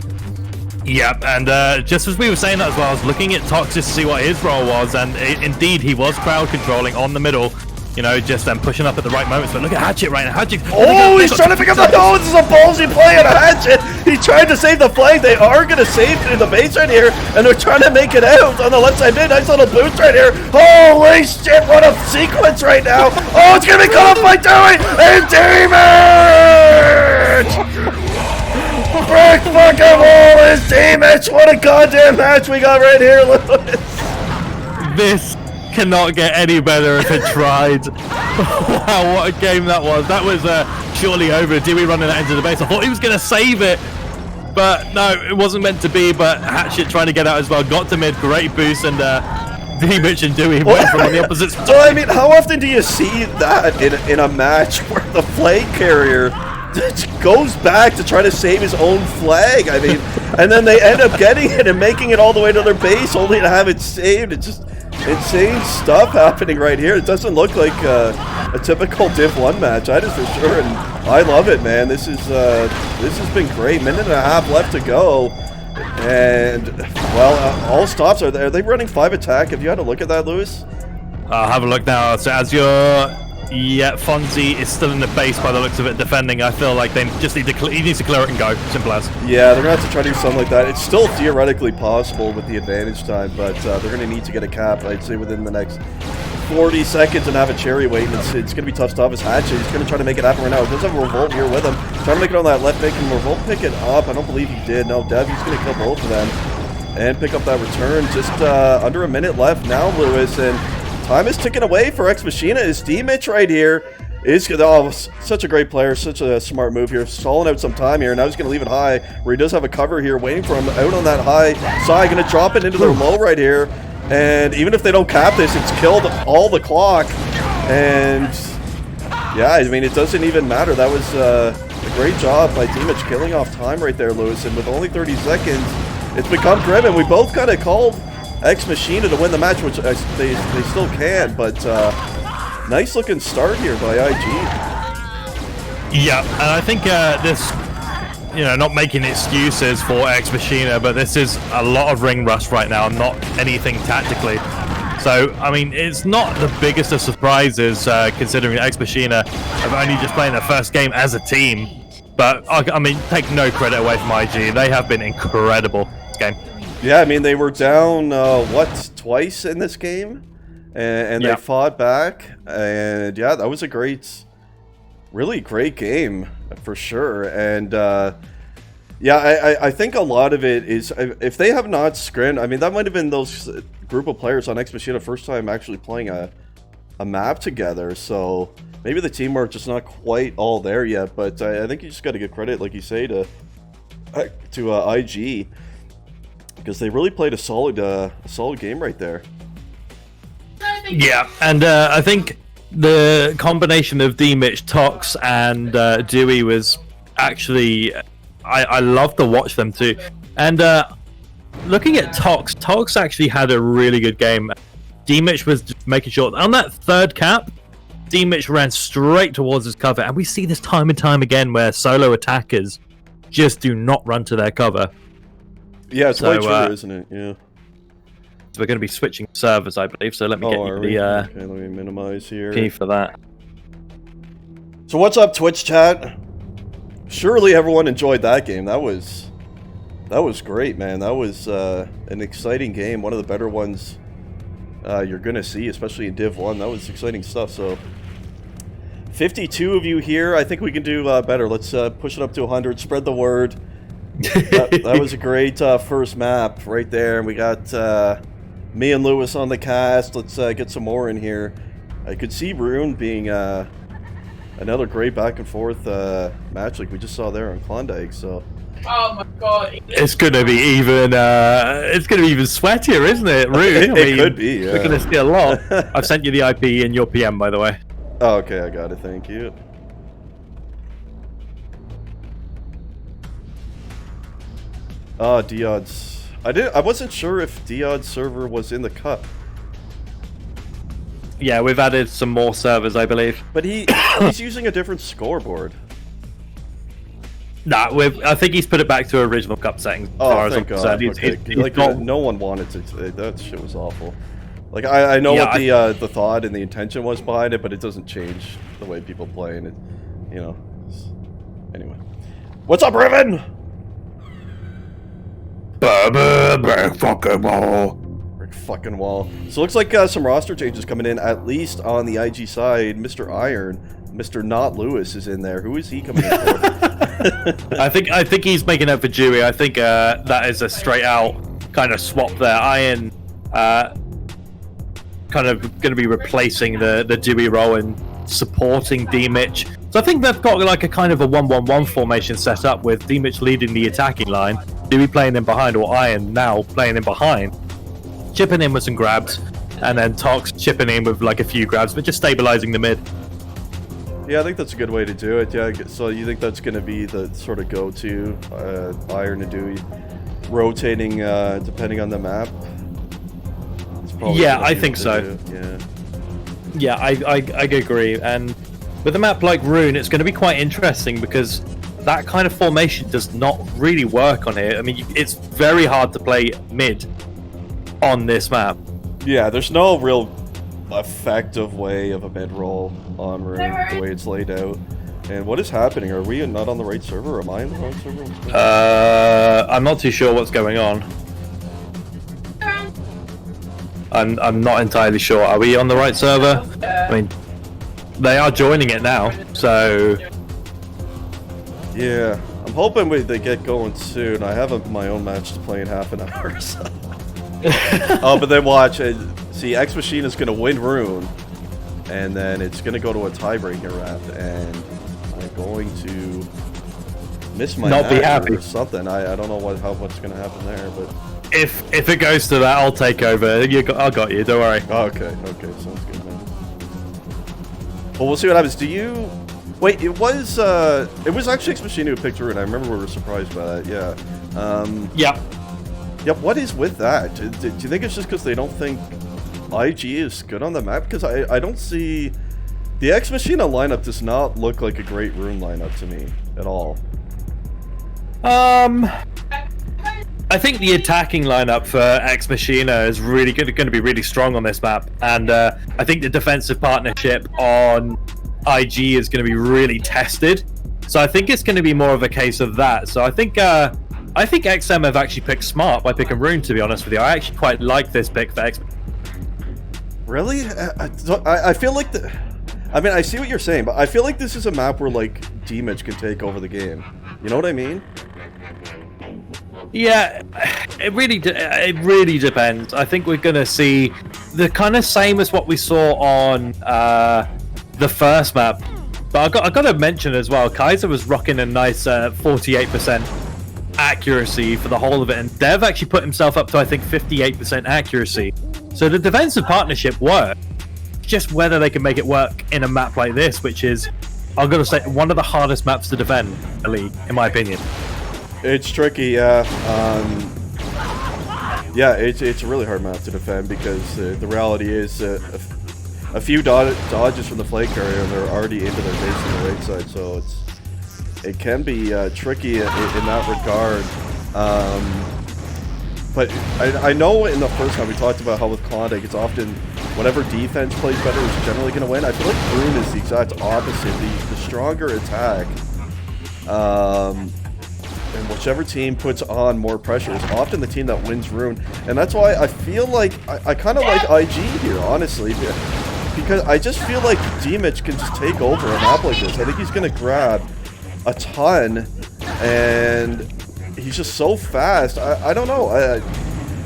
Yeah, and just as we were saying that as well, I was looking at Tox to see what his role was, and indeed he was crowd controlling on the middle. You know, just pushing up at the right moments. But look at Hatchet right now. Hatchet. Oh, he's trying to pick up the. Oh, this is a ballsy play at Hatchet. He tried to save the flag. They are going to save through the base right here, and they're trying to make it out on the left side mid. Nice little boost right here. Holy shit! What a sequence right now. Oh, it's going to be caught by Dewey and Demich. Frick fucking wall is Demich. What a goddamn match we got right here, Lewis. This cannot get any better if it tried. Wow, what a game that was. That was surely over. Dewey running that into the base. I thought he was going to save it, but no, it wasn't meant to be. But Hatchet trying to get out as well. Got to mid, great boost, and Demich and Dewey went from on the opposite side. So, I mean, how often do you see that in a match where the flag carrier goes back to try to save his own flag? I mean, and then they end up getting it and making it all the way to their base only to have it saved. It's just insane stuff happening right here. It doesn't look like a typical Div 1 match, that is for sure, and I love it, man. This has been great. Minute and a half left to go, and well, all stops are there. Are they running 5 attack? Have you had a look at that, Lewis? I'll have a look now. So as you're... Yeah, Fonzie is still in the base by the looks of it, defending. I feel like they just need to he needs to clear it and go. Simple as. Yeah, they're going to have to try to do something like that. It's still theoretically possible with the advantage time, but they're going to need to get a cap, I'd say, within the next 40 seconds and have a cherry wait. It's going to be tough stuff. As Hatchet, he's going to try to make it happen right now. He does have a Revolt here with him. Trying to make it on that left pick, and Revolt pick it up. I don't believe he did. No, Dev, he's going to kill both of them and pick up that return. Just under a minute left now, Lewis, and time is ticking away for Ex-Machina. Is Demich right here? Such a great player, such a smart move here. Stalling out some time here. Now he's going to leave it high, where he does have a cover here waiting for him out on that high side. Going to drop it into their low right here. And even if they don't cap this, it's killed all the clock. And yeah, I mean, it doesn't even matter. That was a great job by Demich killing off time right there, Lewis. And with only 30 seconds, it's become driven. We both kind of called Ex-Machina to win the match, which they still can, but nice looking start here by IG. Yeah, and I think this, you know, not making excuses for Ex-Machina, but this is a lot of ring rust right now, not anything tactically. So, I mean, it's not the biggest of surprises considering Ex-Machina have only just playing their first game as a team. But, I mean, take no credit away from IG. They have been incredible this game. Yeah, I mean, they were down, twice in this game? And they fought back. And, yeah, that was a really great game, for sure. And, yeah, I think a lot of it is, if they have not scrimmed, I mean, that might have been those group of players on Ex-Machina first time actually playing a map together, so maybe the teamwork just not quite all there yet, but I think you just got to give credit, like you say, to IG, because they really played a solid game right there. Yeah, and I think the combination of D-Mitch, Tox, and Dewey was actually... I love to watch them too. And looking at Tox actually had a really good game. D-Mitch was just making sure on that third cap, D-Mitch ran straight towards his cover, and we see this time and time again where solo attackers just do not run to their cover. Yeah, it's quite true, isn't it? Yeah. So we're going to be switching servers, I believe. So let me get you the okay, let me minimize here. key for that. So what's up, Twitch chat? Surely everyone enjoyed that game. That was great, man. That was an exciting game. One of the better ones you're gonna see, especially in Div 1. That was exciting stuff. So 52 of you here. I think we can do better. Let's push it up to 100. Spread the word. That was a great first map right there. And we got me and Lewis on the cast. Let's get some more in here. I could see Rune being another great back and forth match like we just saw there on Klondike. So, oh my god, it's gonna be even sweatier, isn't it? Rune, it could be. Yeah. We're gonna see a lot. I've sent you the IP in your PM, by the way. Oh, okay, I got it. Thank you. Diod's. I wasn't sure if Diod's server was in the cup. Yeah, we've added some more servers, I believe. But he's using a different scoreboard. Nah, I think he's put it back to original cup settings. Oh, thank God. Okay. No one wanted to. That shit was awful. Like, I know what the thought and the intention was behind it, but it doesn't change the way people play, and it, you know. Anyway, what's up, Riven? Fucking wall. Fucking wall. So it looks like some roster changes coming in, at least on the IG side. Mr. Iron, Mr. Not Lewis is in there. Who is he coming in for? I think he's making up for Dewey. I think that is a straight out kind of swap there. Iron kind of going to be replacing the Dewey role and supporting D-Mitch. So I think they've got like a kind of a 1-1-1 formation set up with D-Mitch leading the attacking line, Dewey playing in behind, or Iron now playing in behind, chipping in with some grabs, and then Tox chipping in with like a few grabs, but just stabilizing the mid. Yeah, I think that's a good way to do it. Yeah, so you think that's going to be the sort of go-to Iron and Dewey rotating depending on the map? Yeah, I think so. Yeah, I agree. And with a map like Rune, it's going to be quite interesting because that kind of formation does not really work on here. I mean, it's very hard to play mid on this map. Yeah, there's no real effective way of a mid roll on Rune, the way it's laid out. And what is happening? Are we not on the right server? Am I on the wrong server? I'm not too sure what's going on. I'm not entirely sure. Are we on the right server? I mean, they are joining it now, so... Yeah, I'm hoping they get going soon. I have my own match to play in half an hour, so... Oh, but then watch. See, Ex-Machina is going to win Rune, and then it's going to go to a tiebreaker round, and I'm going to miss my not be happy or something. I don't know what's going to happen there, but... If it goes to that, I'll take over. I got you. Don't worry. Oh, okay, sounds good, man. Well, we'll see what happens. Do you? Wait, it was actually Ex-Machina who picked Rune. I remember we were surprised by that. Yeah. Yeah. Yeah, what is with that? Do you think it's just because they don't think IG is good on the map? Because I don't see... The Ex-Machina lineup does not look like a great rune lineup to me at all. I think the attacking lineup for Ex-Machina is really going to be really strong on this map, and I think the defensive partnership on IG is going to be really tested. So I think it's going to be more of a case of that. So I think XM have actually picked smart by picking Rune, to be honest with you. I actually quite like this pick for X. Really? I feel like I mean, I see what you're saying, but I feel like this is a map where, like, Dewsick can take over the game. You know what I mean? Yeah, it really depends. I think we're going to see the kind of same as what we saw on the first map. But I got to mention as well, Kaiser was rocking a nice 48% accuracy for the whole of it, and Dev actually put himself up to, I think, 58% accuracy. So the defensive partnership worked. Just whether they can make it work in a map like this, which is, I'm going to say, one of the hardest maps to defend in the league, in my opinion. It's tricky, yeah. Yeah, it's a really hard map to defend because the reality is a few dodges from the flank carrier and they're already into their base on the right side, so it can be tricky in that regard. But I know in the first time we talked about how with Klondike it's often whatever defense plays better is generally going to win. I feel like Rune is the exact opposite. The stronger attack, and whichever team puts on more pressure is often the team that wins Rune. And that's why I feel like I kind of like IG here, honestly, because I just feel like Dewsick can just take over a map like this. I think he's going to grab a ton, and he's just so fast. I don't know.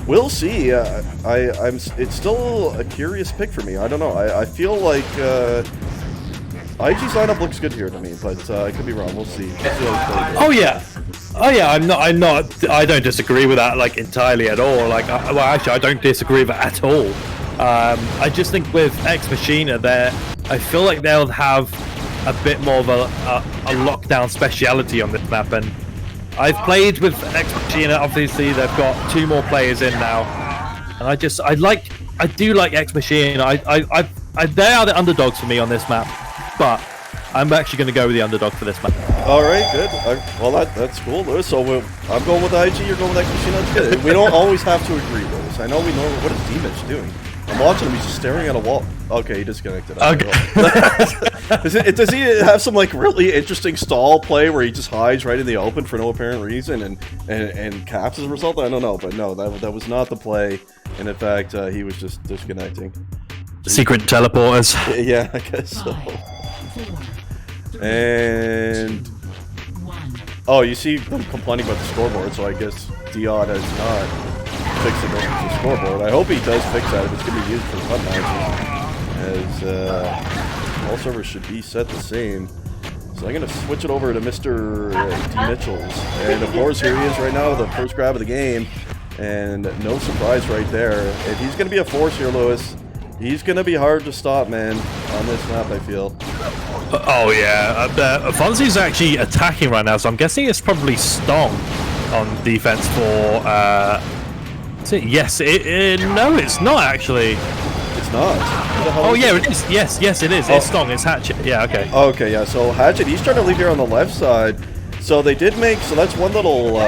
We'll see. It's still a curious pick for me. I don't know. I feel like IG's lineup looks good here to me, but I could be wrong. We'll see. Oh yeah. I'm not. I don't disagree with that like entirely at all. Like, well, actually, I don't disagree with it at all. I just think with Ex-Machina, I feel like they'll have a bit more of a lockdown speciality on this map, and I've played with Ex-Machina. Obviously, they've got 2 more players in now, and I do like Ex-Machina. They are the underdogs for me on this map, but I'm actually going to go with the underdog for this map. All right, good. Well, that's cool, Lewis. So I'm going with IG. You're going with Ex-Machina. That's good. We don't always have to agree, Lewis. I know we know what is Dewsick doing. I'm watching him. He's just staring at a wall. Okay, he disconnected. Okay. Does he have some like really interesting stall play where he just hides right in the open for no apparent reason and caps as a result? I don't know, but no, that was not the play. And in fact, he was just disconnecting. Secret teleporters. Yeah, I guess so. And oh, you see them complaining about the scoreboard, so I guess Dion has not fixed the scoreboard. I hope he does fix that if it's going to be used for fun matches, as all servers should be set the same. So I'm going to switch it over to Mr. D. Mitchells, and of course here he is right now with the first grab of the game, and no surprise right there. And he's going to be a force here, Lewis. He's going to be hard to stop, man, on this map, I feel. Oh, yeah. Fonzie's actually attacking right now, so I'm guessing it's probably Stong on defense for... is it? Yes. No, it's not, actually. It's not? Oh, yeah, it is. Yes, it is. Oh. It's Stong. It's Hatchet. Yeah, okay. Okay, yeah. So Hatchet, he's trying to leave here on the left side. So they did make... So that's one little...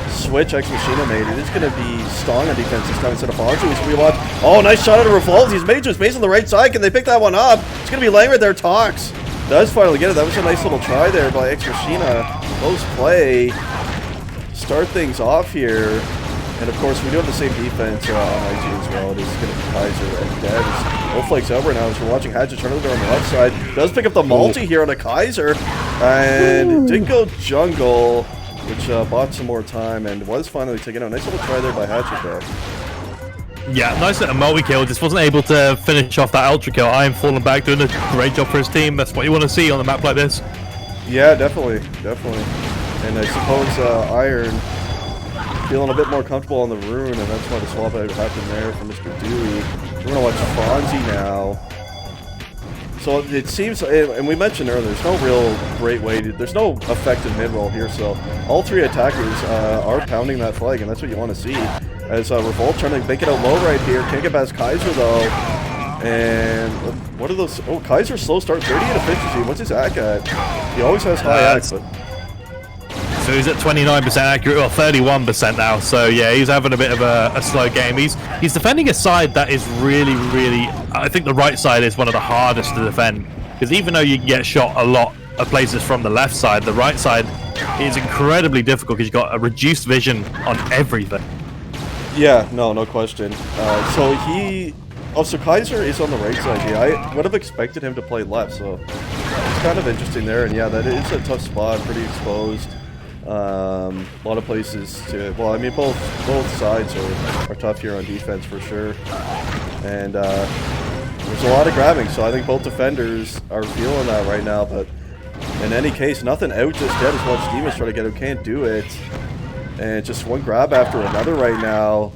switch Ex-Machina made. It is going to be Stong on defense this time instead of Fonzie. As we watch. Oh, nice shot at a Revolt. He's made to his base on the right side. Can they pick that one up? It's going to be laying right there. Tox does finally get it. That was a nice little try there by Ex-Machina. Close play. Start things off here. And of course, we do have the same defense on IG as well. It is going to be Kaiser and Dev. Both flanks over now as we're watching Hatchet turn over on the left side. Does pick up the multi here on a Kaiser. And did go jungle, which bought some more time and was finally taken out. Nice little try there by Hatchet there. Yeah, nice little multi-kill. Just wasn't able to finish off that ultra kill. I am falling back, doing a great job for his team. That's what you want to see on a map like this. Yeah, definitely. And I suppose Iron feeling a bit more comfortable on the rune, and that's why the swap out happened there for Mr. Dewey. We're going to watch Fonzie now. So it seems, and we mentioned earlier, there's no real great way to, there's no effective mid-roll here, so all three attackers are pounding that flag, and that's what you want to see. As Revolt trying to make it out low right here, can't get past Kaiser though, and what are those, oh, Kaiser slow start, 38 efficiency, what's his AC at? He always has high AC, but... So he's at 29% accurate, or 31% now. So yeah, he's having a bit of a slow game. He's defending a side that is really, I think the right side is one of the hardest to defend. Because even though you can get shot a lot of places from the left side, the right side is incredibly difficult because you've got a reduced vision on everything. Yeah, no question. So Kaiser is on the right side here. I would have expected him to play left, so it's kind of interesting there. And yeah, that is a tough spot, pretty exposed. A lot of places to, well, I mean, both sides are tough here on defense for sure, and there's a lot of grabbing, so I think both defenders are feeling that right now. But in any case, nothing out just yet as much Demons trying to get him, can't do it, and just one grab after another right now.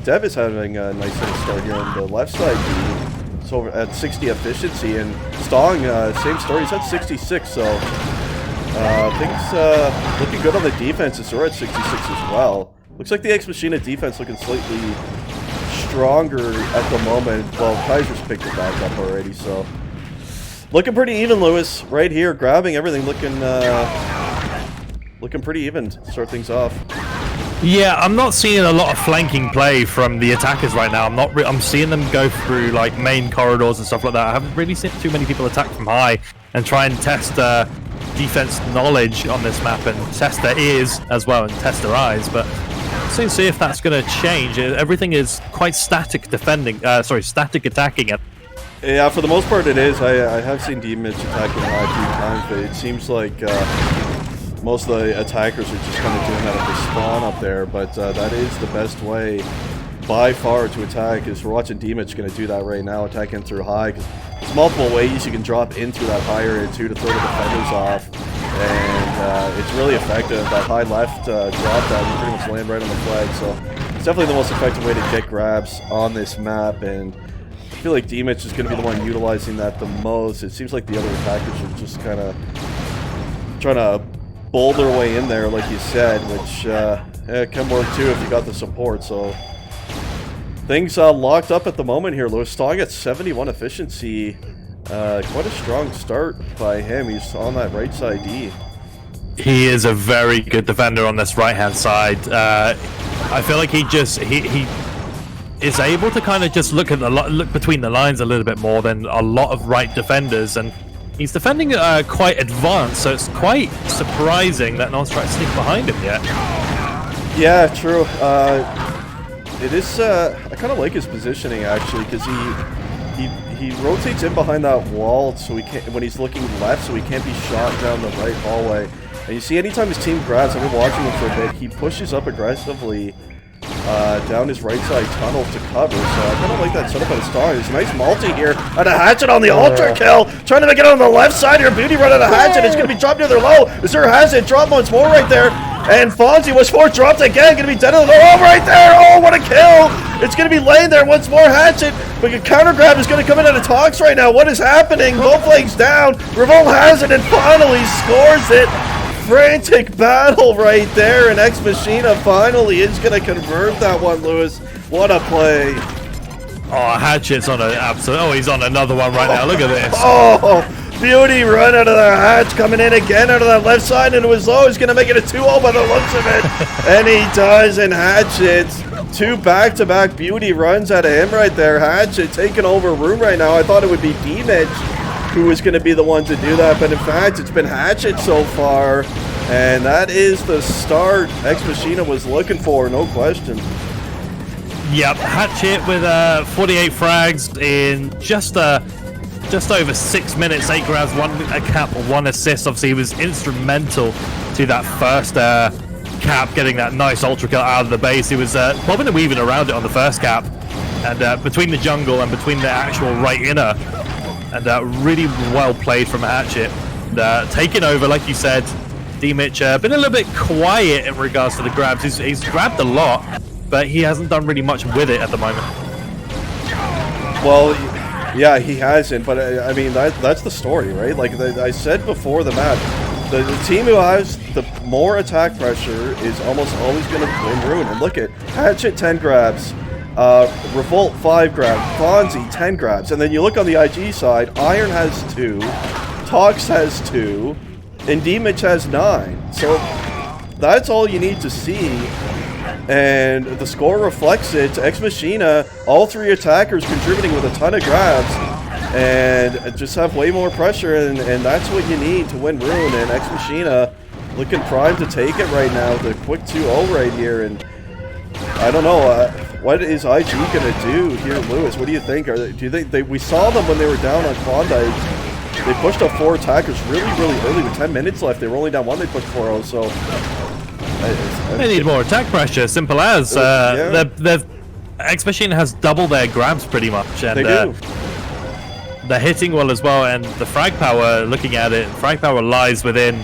Dev is having a nice little start here on the left side. So at 60 efficiency, and Stong, same story, he's at 66, so things looking good on the defense, as we're at 66 as well. Looks like the Ex-Machina defense looking slightly stronger at the moment. Well, Kaiser's picked it back up already, so looking pretty even, Lewis. Right here, grabbing everything, looking pretty even to start things off. Yeah, I'm not seeing a lot of flanking play from the attackers right now. I'm seeing them go through like main corridors and stuff like that. I haven't really seen too many people attack from high and try and test defense knowledge on this map and test their ears as well and test their eyes, but soon see if that's going to change. Everything is quite static defending, static attacking it. Yeah, for the most part it is. I have seen Demons attacking high a few times, but it seems like most of the attackers are just kind of doing that at the spawn up there, but that is the best way by far to attack. Is we're watching Demons going to do that right now, attacking through high, because there's multiple ways you can drop into that high area too to throw the defenders off, and it's really effective. That high left drop that you pretty much land right on the flag, so it's definitely the most effective way to get grabs on this map, and I feel like Demons is going to be the one utilizing that the most. It seems like the other attackers are just kind of trying to bowl their way in there, like you said, which can work too if you got the support. So things locked up at the moment here. Lewis Stong at 71 efficiency. Quite a strong start by him. He's on that right side D. He is a very good defender on this right-hand side. I feel like he is able to kind of just look between the lines a little bit more than a lot of right defenders, and he's defending quite advanced, so it's quite surprising that no one's trying to sneak behind him yet. Yeah, true. It is. I kind of like his positioning actually, because he rotates in behind that wall, so he can't, when he's looking left, so he can't be shot down the right hallway. And you see, anytime his team grabs, I've been watching him for a bit, he pushes up aggressively down his right side tunnel to cover. So I kind of like that setup at a star. There's a nice multi here, and a hatchet on the ultra kill, trying to make it on the left side here. Beauty run at a hatchet. It's going to be dropped near their low. Azure has it. Drop once more right there. And Fonzie was forced, dropped again, gonna be dead on the low. Oh, right there! Oh, what a kill! It's gonna be laying there once more. Hatchet, but a counter grab is gonna come in out of Tox right now. What is happening? Both legs down. Revolt has it and finally scores it. Frantic battle right there, and Ex-Machina finally is gonna convert that one, Lewis. What a play! Oh, Hatchet's on an absolute. Oh, he's on another one right now. Look at this. Oh! Beauty run out of the hatch, coming in again out of that left side, and it was low. He's going to make it a 2-0 by the looks of it. And he does, and Hatchet, two back-to-back beauty runs out of him right there. Hatchet taking over room right now. I thought it would be D-Mitch who was going to be the one to do that, but in fact, it's been Hatchet so far. And that is the start Ex-Machina was looking for, no question. Yep, Hatchet with 48 frags in just over 6 minutes, 8 grabs, 1 cap, 1 assist. Obviously, he was instrumental to that first cap, getting that nice ultra kill out of the base. He was bobbing and weaving around it on the first cap, and between the jungle and between the actual right inner, and really well played from Hatchet. Taking over, like you said, D-Mitch, been a little bit quiet in regards to the grabs. He's grabbed a lot, but he hasn't done really much with it at the moment. Well, Yeah, he hasn't, but I mean, that's the story, right? Like I said before the match, the team who has the more attack pressure is almost always going to win Rune. And look at Hatchet 10 grabs, Revolt 5 grabs, Fonzie 10 grabs, and then you look on the IG side, Iron has 2, Tox has 2, and Demich has 9. So that's all you need to see. And the score reflects it. Ex-Machina, all 3 attackers contributing with a ton of grabs, and just have way more pressure, and that's what you need to win Rune. And Ex-Machina looking primed to take it right now. The quick 2-0 right here, and I don't know, what is IG gonna do here, Lewis? What do you think? Do you think we saw them when they were down on Klondike? They pushed up 4 attackers really early with 10 minutes left. They were only down 1. They pushed 4-0. So. They need more attack pressure, simple as. Yeah. Ex-Machina has double their grabs pretty much, and They do. they're hitting well as well, and the frag power, looking at it, frag power lies within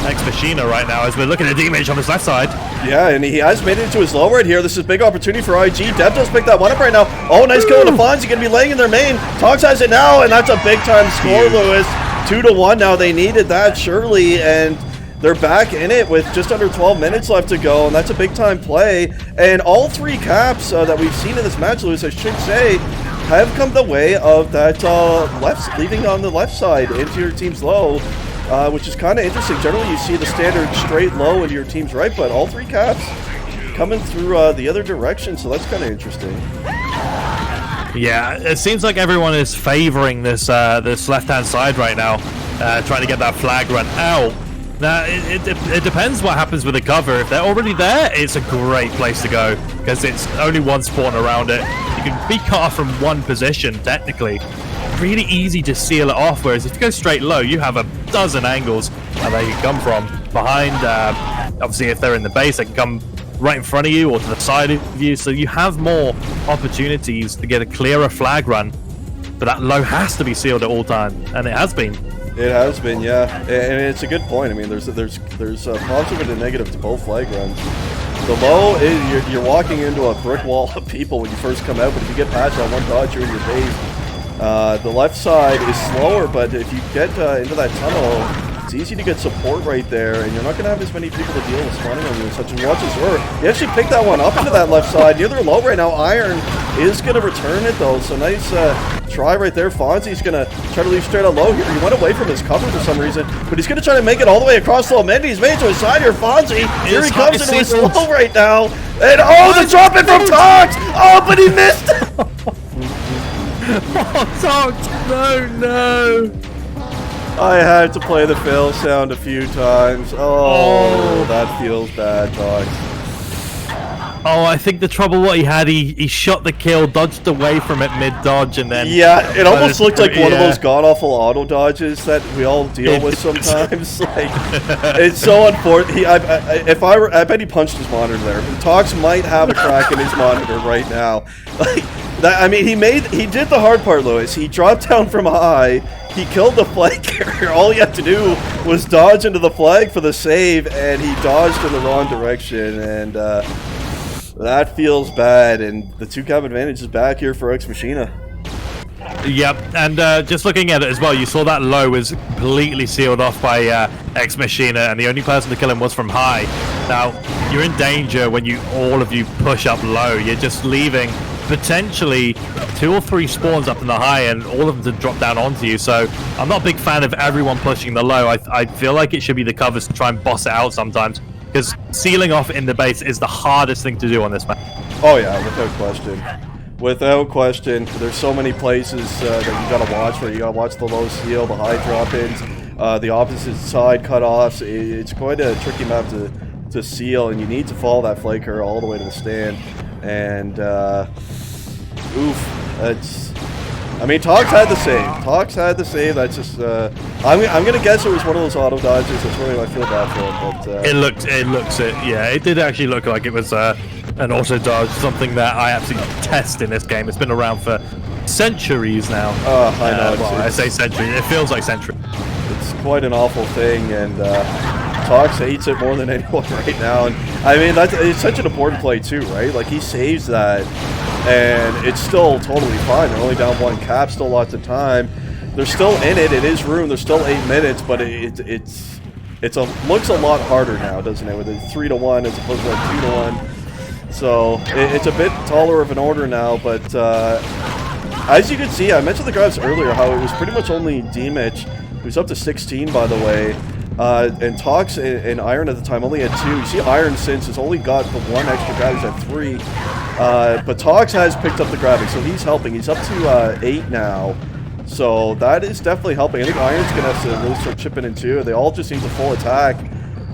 Ex-Machina right now as we're looking at Demage on his left side. Yeah, and he has made it into his low right here. This is a big opportunity for IG. Dev does pick that one up right now. Oh, nice kill on the Fonzie. Gonna be laying in their main. Tox has it now, and that's a big time score, Lewis. 2-1 now. They needed that, surely, and they're back in it with just under 12 minutes left to go, and that's a big-time play. And all 3 caps that we've seen in this match, Lewis, I should say, have come the way of that leaving on the left side into your team's low, which is kind of interesting. Generally, you see the standard straight low into your team's right, but all 3 caps coming through the other direction, so that's kind of interesting. Yeah, it seems like everyone is favoring this this left-hand side right now, trying to get that flag run out. Now, it depends what happens with the cover. If they're already there, it's a great place to go, because it's only one spawn around it. You can be cut off from one position, technically. Really easy to seal it off, whereas if you go straight low, you have a dozen angles that they can come from. Behind, obviously, if they're in the base, they can come right in front of you or to the side of you, so you have more opportunities to get a clearer flag run. But that low has to be sealed at all times, and it has been. It has been, yeah, and it's a good point. I mean, there's a positive and a negative to both flag runs. The low is you're walking into a brick wall of people when you first come out, but if you get past that one dodge, you're in your base. The left side is slower, but if you get into that tunnel, it's easy to get support right there, and you're not going to have as many people to deal with spawning on you, such as watch as her. You actually picked that one up into that left side. Near their low right now. Iron is going to return it, though, so nice try right there. Fonzie's going to try to leave straight out low here. He went away from his cover for some reason, but he's going to try to make it all the way across low. Mendy's made to his side here. Fonzie, here he comes into his low right now. And oh, the drop in from Tox! Oh, but he missed it! Oh, Tox! No! I had to play the fail sound a few times. Oh, that feels bad, Tox. Oh, I think the trouble what he had, he shot the kill, dodged away from it mid-dodge, and then... Yeah, it almost looked like one of those god-awful auto dodges that we all deal with sometimes. Like, it's so unfortunate. I bet he punched his monitor there. Tox might have a crack in his monitor right now. Like, that, I mean, he did the hard part, Lewis. He dropped down from high. He killed the flag carrier. All he had to do was dodge into the flag for the save, and he dodged in the wrong direction, and that feels bad, and the 2-cap advantage is back here for Ex-Machina. Yep, and just looking at it as well, you saw that low was completely sealed off by Ex-Machina, and the only person to kill him was from high. Now, you're in danger when all of you push up low. You're just leaving potentially 2 or 3 spawns up in the high, and all of them to drop down onto you. So I'm not a big fan of everyone pushing the low. I feel like it should be the covers to try and boss it out sometimes, because sealing off in the base is the hardest thing to do on this map. Oh yeah, without question. Without question. There's so many places that you gotta watch, where you gotta watch the low seal, the high drop-ins, the opposite side cut-offs. It's quite a tricky map to seal, and you need to follow that flag carrier all the way to the stand. And that's... I mean, Tox had the save. Tox had the save. That's just... I'm gonna guess it was one of those auto dodges. That's really what I feel bad for. But It did actually look like it was an auto dodge, something that I absolutely detest in this game. It's been around for centuries now. I know. Well, I say centuries. It feels like centuries. It's quite an awful thing, and Tox hates it more than anyone right now. And I mean, it's such an important play too, right? Like, he saves that and it's still totally fine. They're only down 1 cap, still lots of time. They're still in it. It is room. There's still 8 minutes, but looks a lot harder now, doesn't it? With a 3-1 as opposed to like 2-1. So it's a bit taller of an order now. But as you can see, I mentioned the graphs earlier how it was pretty much only Dewsick, who's up to 16 by the way, and Tox and Iron at the time only had 2. You see, Iron since has only got the 1 extra grab. He's at 3. But Tox has picked up the grabbing, so he's helping. He's up to 8 now. So that is definitely helping. I think Iron's going to have to really start chipping in too. They all just need to full attack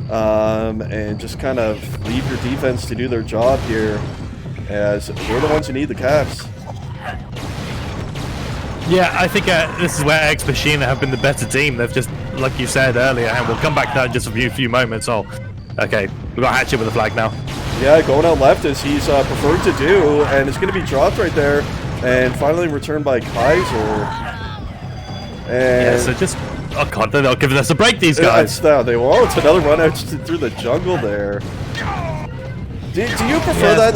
and just kind of leave your defense to do their job here, as we're the ones who need the caps. Yeah, I think this is where Ex-Machina have been the better team. They've just, like you said earlier, and we'll come back to that in just a few moments. Oh, okay, we've got Hatchet with the flag now. Yeah, going out left as he's preferred to do, and it's going to be dropped right there, and finally returned by Kaiser. And yeah, so just, oh god, they're not giving us a break, these guys. They won't. It's another run out through the jungle there. Do you prefer that?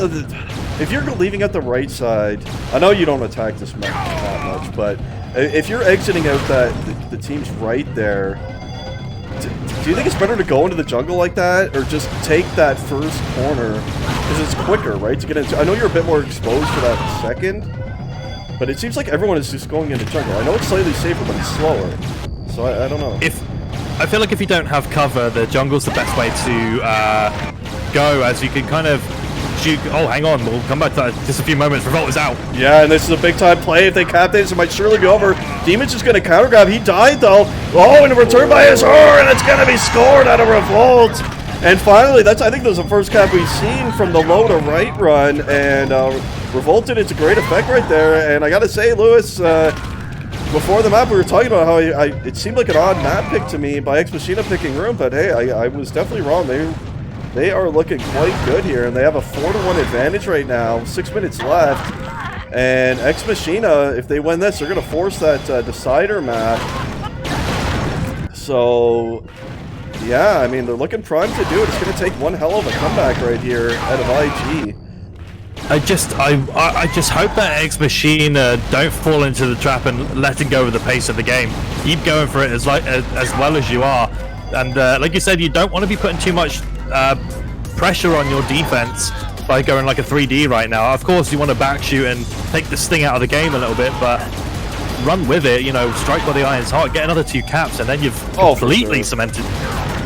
If you're leaving at the right side, I know you don't attack this map that much, but if you're exiting out the team's right there, do you think it's better to go into the jungle like that, or just take that first corner? Because it's quicker, right, to get into. I know you're a bit more exposed for that second, but it seems like everyone is just going into jungle. I know it's slightly safer, but it's slower. So I don't know. I feel like if you don't have cover, the jungle's the best way to go, as you can kind of shoot. Oh, hang on, we'll come back to that in just a few moments. Revolt is out. Yeah, and this is a big time play. If they cap this, it might surely be over. Demon's just going to counter grab. He died though. Oh, and a return by Azure, and it's going to be scored out of Revolt. And finally, I think that was the first cap we've seen from the low to right run, and Revolt did it to great effect right there. And I gotta say, Lewis, before the map we were talking about how it seemed like an odd map pick to me by Ex-Machina picking room, but hey, I was definitely wrong. They are looking quite good here, and they have a 4-1 advantage right now, 6 minutes left. And Ex-Machina, if they win this, they're gonna force that decider map. So yeah, I mean, they're looking primed to do it. It's going to take one hell of a comeback right here out of IG. I just hope that Ex-Machina don't fall into the trap and letting go of the pace of the game. Keep going for it as well as you are. And like you said, you don't want to be putting too much pressure on your defense by going like a 3D right now. Of course, you want to back shoot and take the sting out of the game a little bit, but run with it, you know, strike while the iron's hot, get another 2 caps, and then you've completely cemented.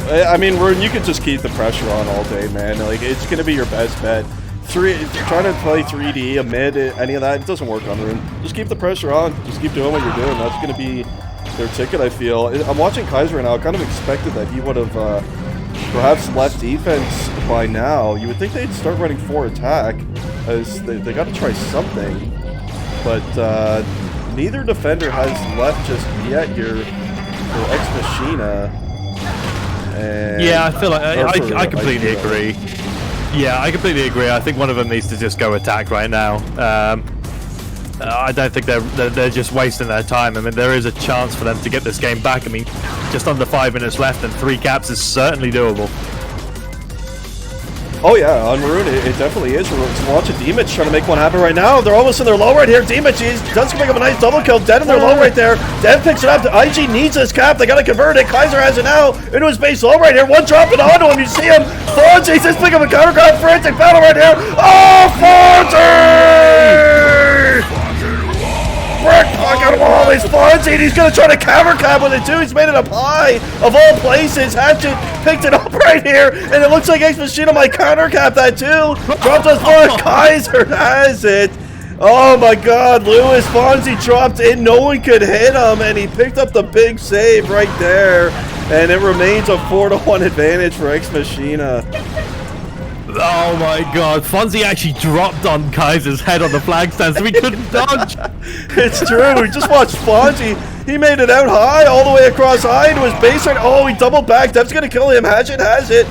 I mean, Rune, you can just keep the pressure on all day, man. Like, it's going to be your best bet. Trying to play 3D, a mid, any of that, it doesn't work on Rune. Just keep the pressure on. Just keep doing what you're doing. That's going to be their ticket, I feel. I'm watching Kaiser right now. I kind of expected that he would have perhaps left defense by now. You would think they'd start running 4 attack, as they got to try something. But neither defender has left just yet here for Ex-Machina. Yeah, I feel like I completely agree. Yeah, I completely agree. I think one of them needs to just go attack right now. I don't think they're just wasting their time. I mean, there is a chance for them to get this game back. I mean, just under 5 minutes left, and 3 caps is certainly doable. Oh yeah, on Maroon, it definitely is. We're watching Dewsick trying to make one happen right now. They're almost in their low right here. Dewsick does pick up a nice double kill. Dead in their low right there. Dev picks it up. IG needs this cap. They got to convert it. Kaiser has it now into his base low right here. One dropping onto him. You see him. Fonzie just pick up a counter grab. Frantic battle right here. Oh, Fonzie! Brick pocket wall is Fonzie, and he's going to try to counter cap with it too. He's made it up high, of all places. Hatchet picked it up right here, and it looks like Ex-Machina might counter cap that too. Dropped us one. Kaiser has it. Oh my god, Lewis, Fonzie dropped in. No one could hit him, and he picked up the big save right there. And it remains a 4-1 advantage for Ex-Machina. Oh my god, Fonzie actually dropped on Kaiser's head on the flag stand so he couldn't dodge. It's true, we just watched Fonzie. He made it out high, all the way across high into his base right. Oh, he doubled back. Dev's gonna kill him. Hatchet has it.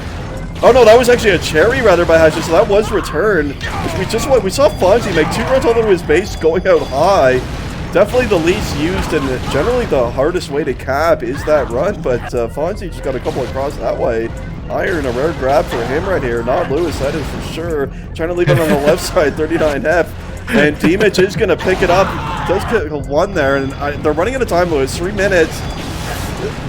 Oh no, that was actually a cherry rather by Hatchet, so that was returned. We saw Fonzie make 2 runs all the way to his base going out high. Definitely the least used and generally the hardest way to cap is that run, but Fonzie just got a couple across that way. Iron, a rare grab for him right here. Not Lewis, that is for sure. Trying to leave him on the left side, 39F. And Dewsick is going to pick it up. Does get one there, and they're running out of time, Lewis. 3 minutes.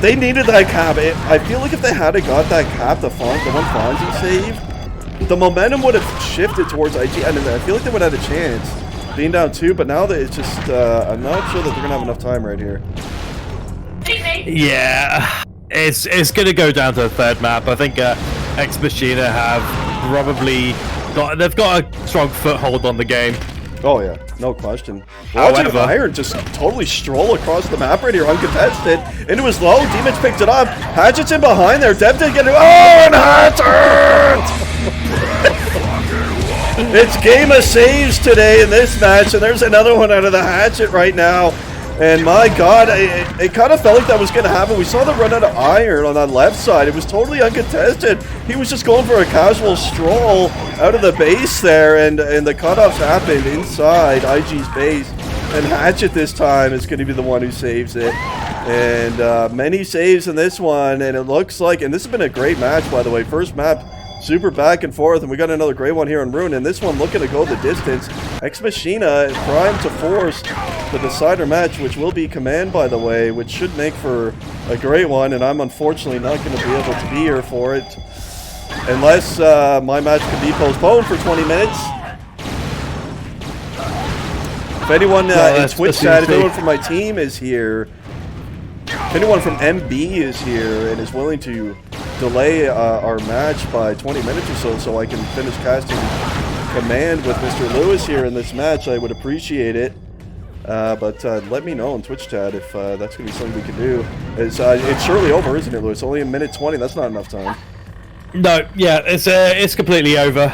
They needed that cap. I feel like if they had got that cap, the one Fonzie saved, the momentum would have shifted towards IG, and I feel like they would have had a chance being down 2, but now that it's just, I'm not sure that they're going to have enough time right here. Yeah, it's going to go down to the third map. I think Ex-Machina have probably they've got a strong foothold on the game. Oh yeah, no question. Watching Iron just totally stroll across the map right here, uncontested, into his low. Demons picked it up. Hatchet's in behind there. Dev did get it. Oh, and Hatchet! It's game of saves today in this match, and there's another one out of the Hatchet right now. And my God, it kind of felt like that was going to happen. We saw them run out of Iron on that left side. It was totally uncontested. He was just going for a casual stroll out of the base there, and the cutoffs happened inside IG's base. And Hatchet this time is going to be the one who saves it. And many saves in this one, and it looks like, and this has been a great match, by the way. First map, super back and forth, and we got another great one here on Rune, and this one looking to go the distance. Ex-Machina primed to force the decider match, which will be Command, by the way, which should make for a great one, and I'm unfortunately not going to be able to be here for it unless my match can be postponed for 20 minutes. If anyone in Twitch chat, if anyone from my team is here, if anyone from MB is here and is willing to delay our match by 20 minutes or so I can finish casting Command with Mr. Lewis here in this match, I would appreciate it. But let me know in Twitch chat if that's going to be something we can do. It's surely over, isn't it, Lewis? Only a minute 20. That's not enough time. No, yeah, it's completely over.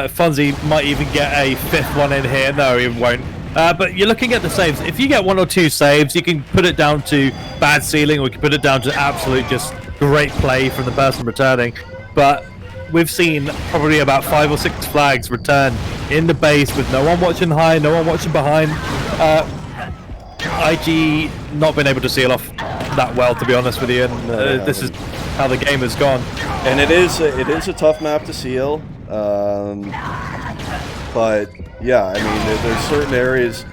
Fonzie might even get a 5th one in here. No, he won't. But you're looking at the saves. If you get 1 or 2 saves, you can put it down to bad sealing, or you can put it down to absolute just great play from the person returning. But we've seen probably about 5 or 6 flags return in the base with no one watching high, no one watching behind. IG not been able to seal off that well, to be honest with you, and this is how the game has gone. And it is a tough map to seal, but yeah, I mean, there's certain areas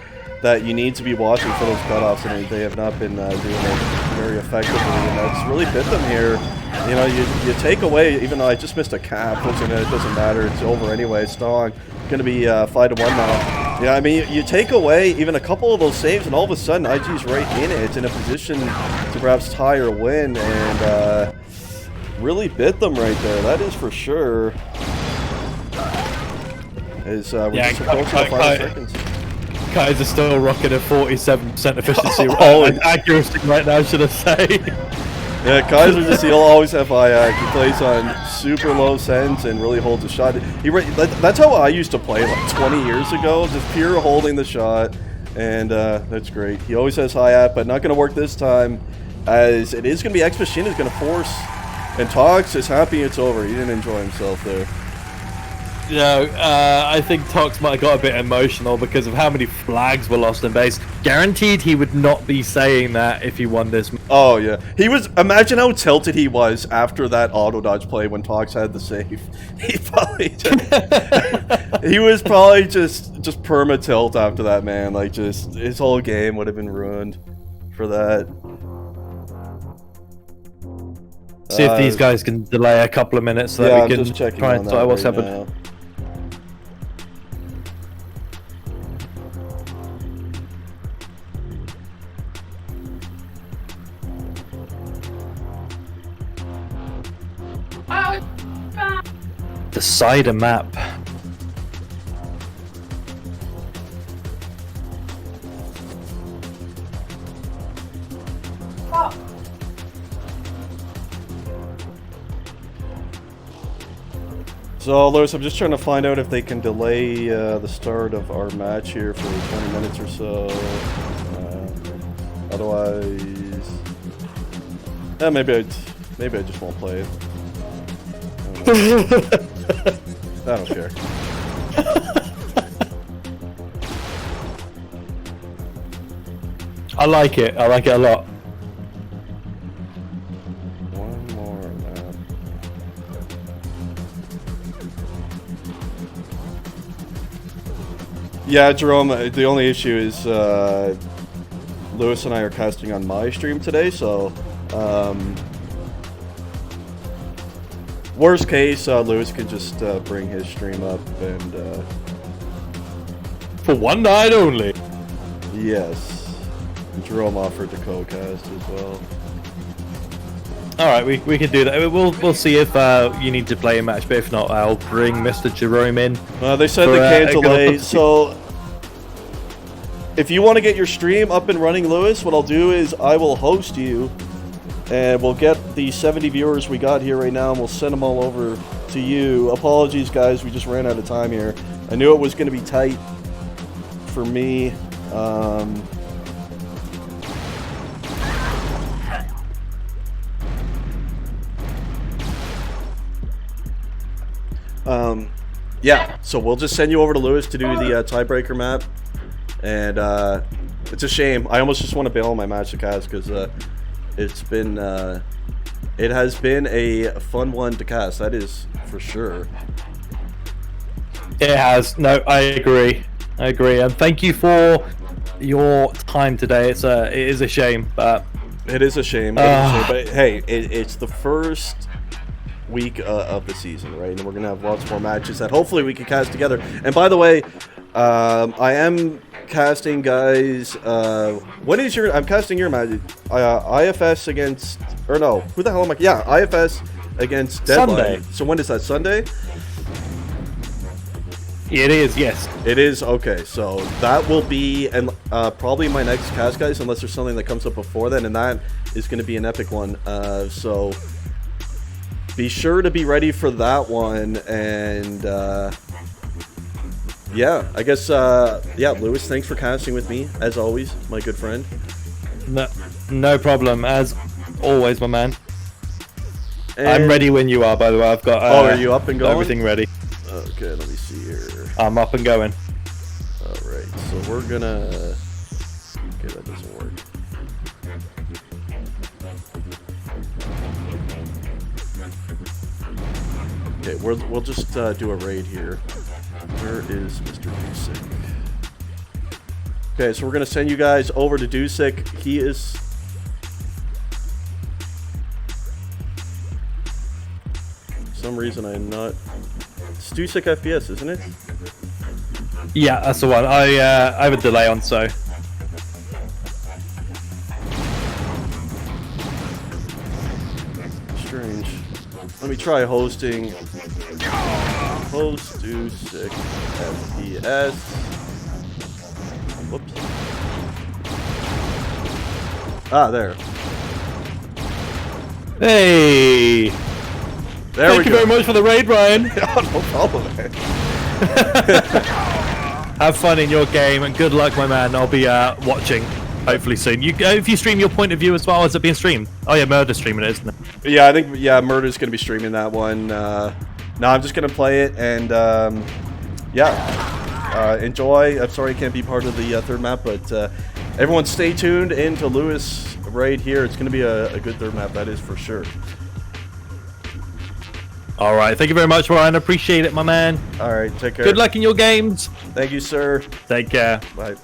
that you need to be watching for those cutoffs, and they have not been doing it very effectively, and that's really bit them here. You know, you take away, even though I just missed a cap, it doesn't matter, it's over anyway. Stong going to be 5-1 now. Yeah, I mean, you take away even a couple of those saves, and all of a sudden IG's right in it, in a position to perhaps tie or win, and really bit them right there, that is for sure. We're just approaching 5 seconds. Guys are still rocking a 47% efficiency accuracy right now, should I say. Yeah, Kaiser just, he'll always have high he plays on super low sends and really holds a shot. That's how I used to play like 20 years ago, just pure holding the shot, and that's great. He always has high at, but not going to work this time, as it is going to be Ex-Machina is going to force, and Tox is happy it's over. He didn't enjoy himself there. You know, I think Tox might have got a bit emotional because of how many flags were lost in base. Guaranteed he would not be saying that if he won this. Oh, yeah. He was, imagine how tilted he was after that auto dodge play when Tox had the save. He probably just, he was probably just perma tilt after that, man. Like, just, his whole game would have been ruined for that. See if these guys can delay a couple of minutes so that we can try and tell what's happened. Now. Decider map. So, Lewis, I'm just trying to find out if they can delay the start of our match here for 20 minutes or so. Otherwise, maybe I just won't play it. I don't care. I like it. I like it a lot. One more map. Yeah, Jerome, the only issue is Lewis and I are casting on my stream today, so worst case, Lewis can just bring his stream up and For one night only. yes. Jerome offered to co-cast as well. All right, we can do that. We'll see if you need to play a match, but if not, I'll bring Mr. Jerome in. They said they can't delay, so if you want to get your stream up and running, Lewis, what I'll do is I will host you, and we'll get the 70 viewers we got here right now, and we'll send them all over to you. Apologies, guys, we just ran out of time here. I knew it was going to be tight for me. Yeah, so we'll just send you over to Lewis to do the tiebreaker map, and it's a shame. I almost just want to bail on my match to cast because it has been a fun one to cast. That is for sure. It has. No, I agree, and thank you for your time today. It is a shame, but it is a shame. But hey, it's the first week of the season, right? And we're gonna have lots more matches that hopefully we can cast together. And by the way, I am casting, guys. When is your? I'm casting your match. IFS against, or no? Who the hell am I? Yeah, IFS against Deadline. Sunday. So when is that? Sunday? It is. Yes. It is. Okay, so that will be and probably my next cast, guys, unless there's something that comes up before then, and that is going to be an epic one. So be sure to be ready for that one, and yeah, I guess yeah, Lewis, thanks for casting with me as always, my good friend. No problem, as always, my man. And I'm ready when you are, by the way. I've got are you up and going? everything ready. Okay, let me see here. I'm up and going. All right, so we're gonna. Okay, that doesn't work. Okay, we'll just do a raid here. Where is Mr. Dewsick? Okay, so we're gonna send you guys over to Dewsick. He is. For some reason I'm not. It's Dewsick FPS, isn't it? Yeah, that's the one. I have a delay on, so. Strange. Let me try hosting. Host Dewsick FPS. Whoops. Ah, there. Hey! There we go. Thank you very much for the raid, Ryan. Oh, no problem, man. Have fun in your game, and good luck, my man. I'll be watching, hopefully soon. If you stream your point of view as well, is it being streamed? Oh yeah, Murder's streaming it, isn't it? Yeah, I think Murder's gonna be streaming that one. No, I'm just gonna play it, and yeah, enjoy. I'm sorry I can't be part of the third map, but everyone stay tuned into Lewis right here. It's gonna be a good third map, that is for sure. All right, thank you very much, Ryan. Appreciate it, my man. All right, take care. Good luck in your games. Thank you, sir. Take care. Bye.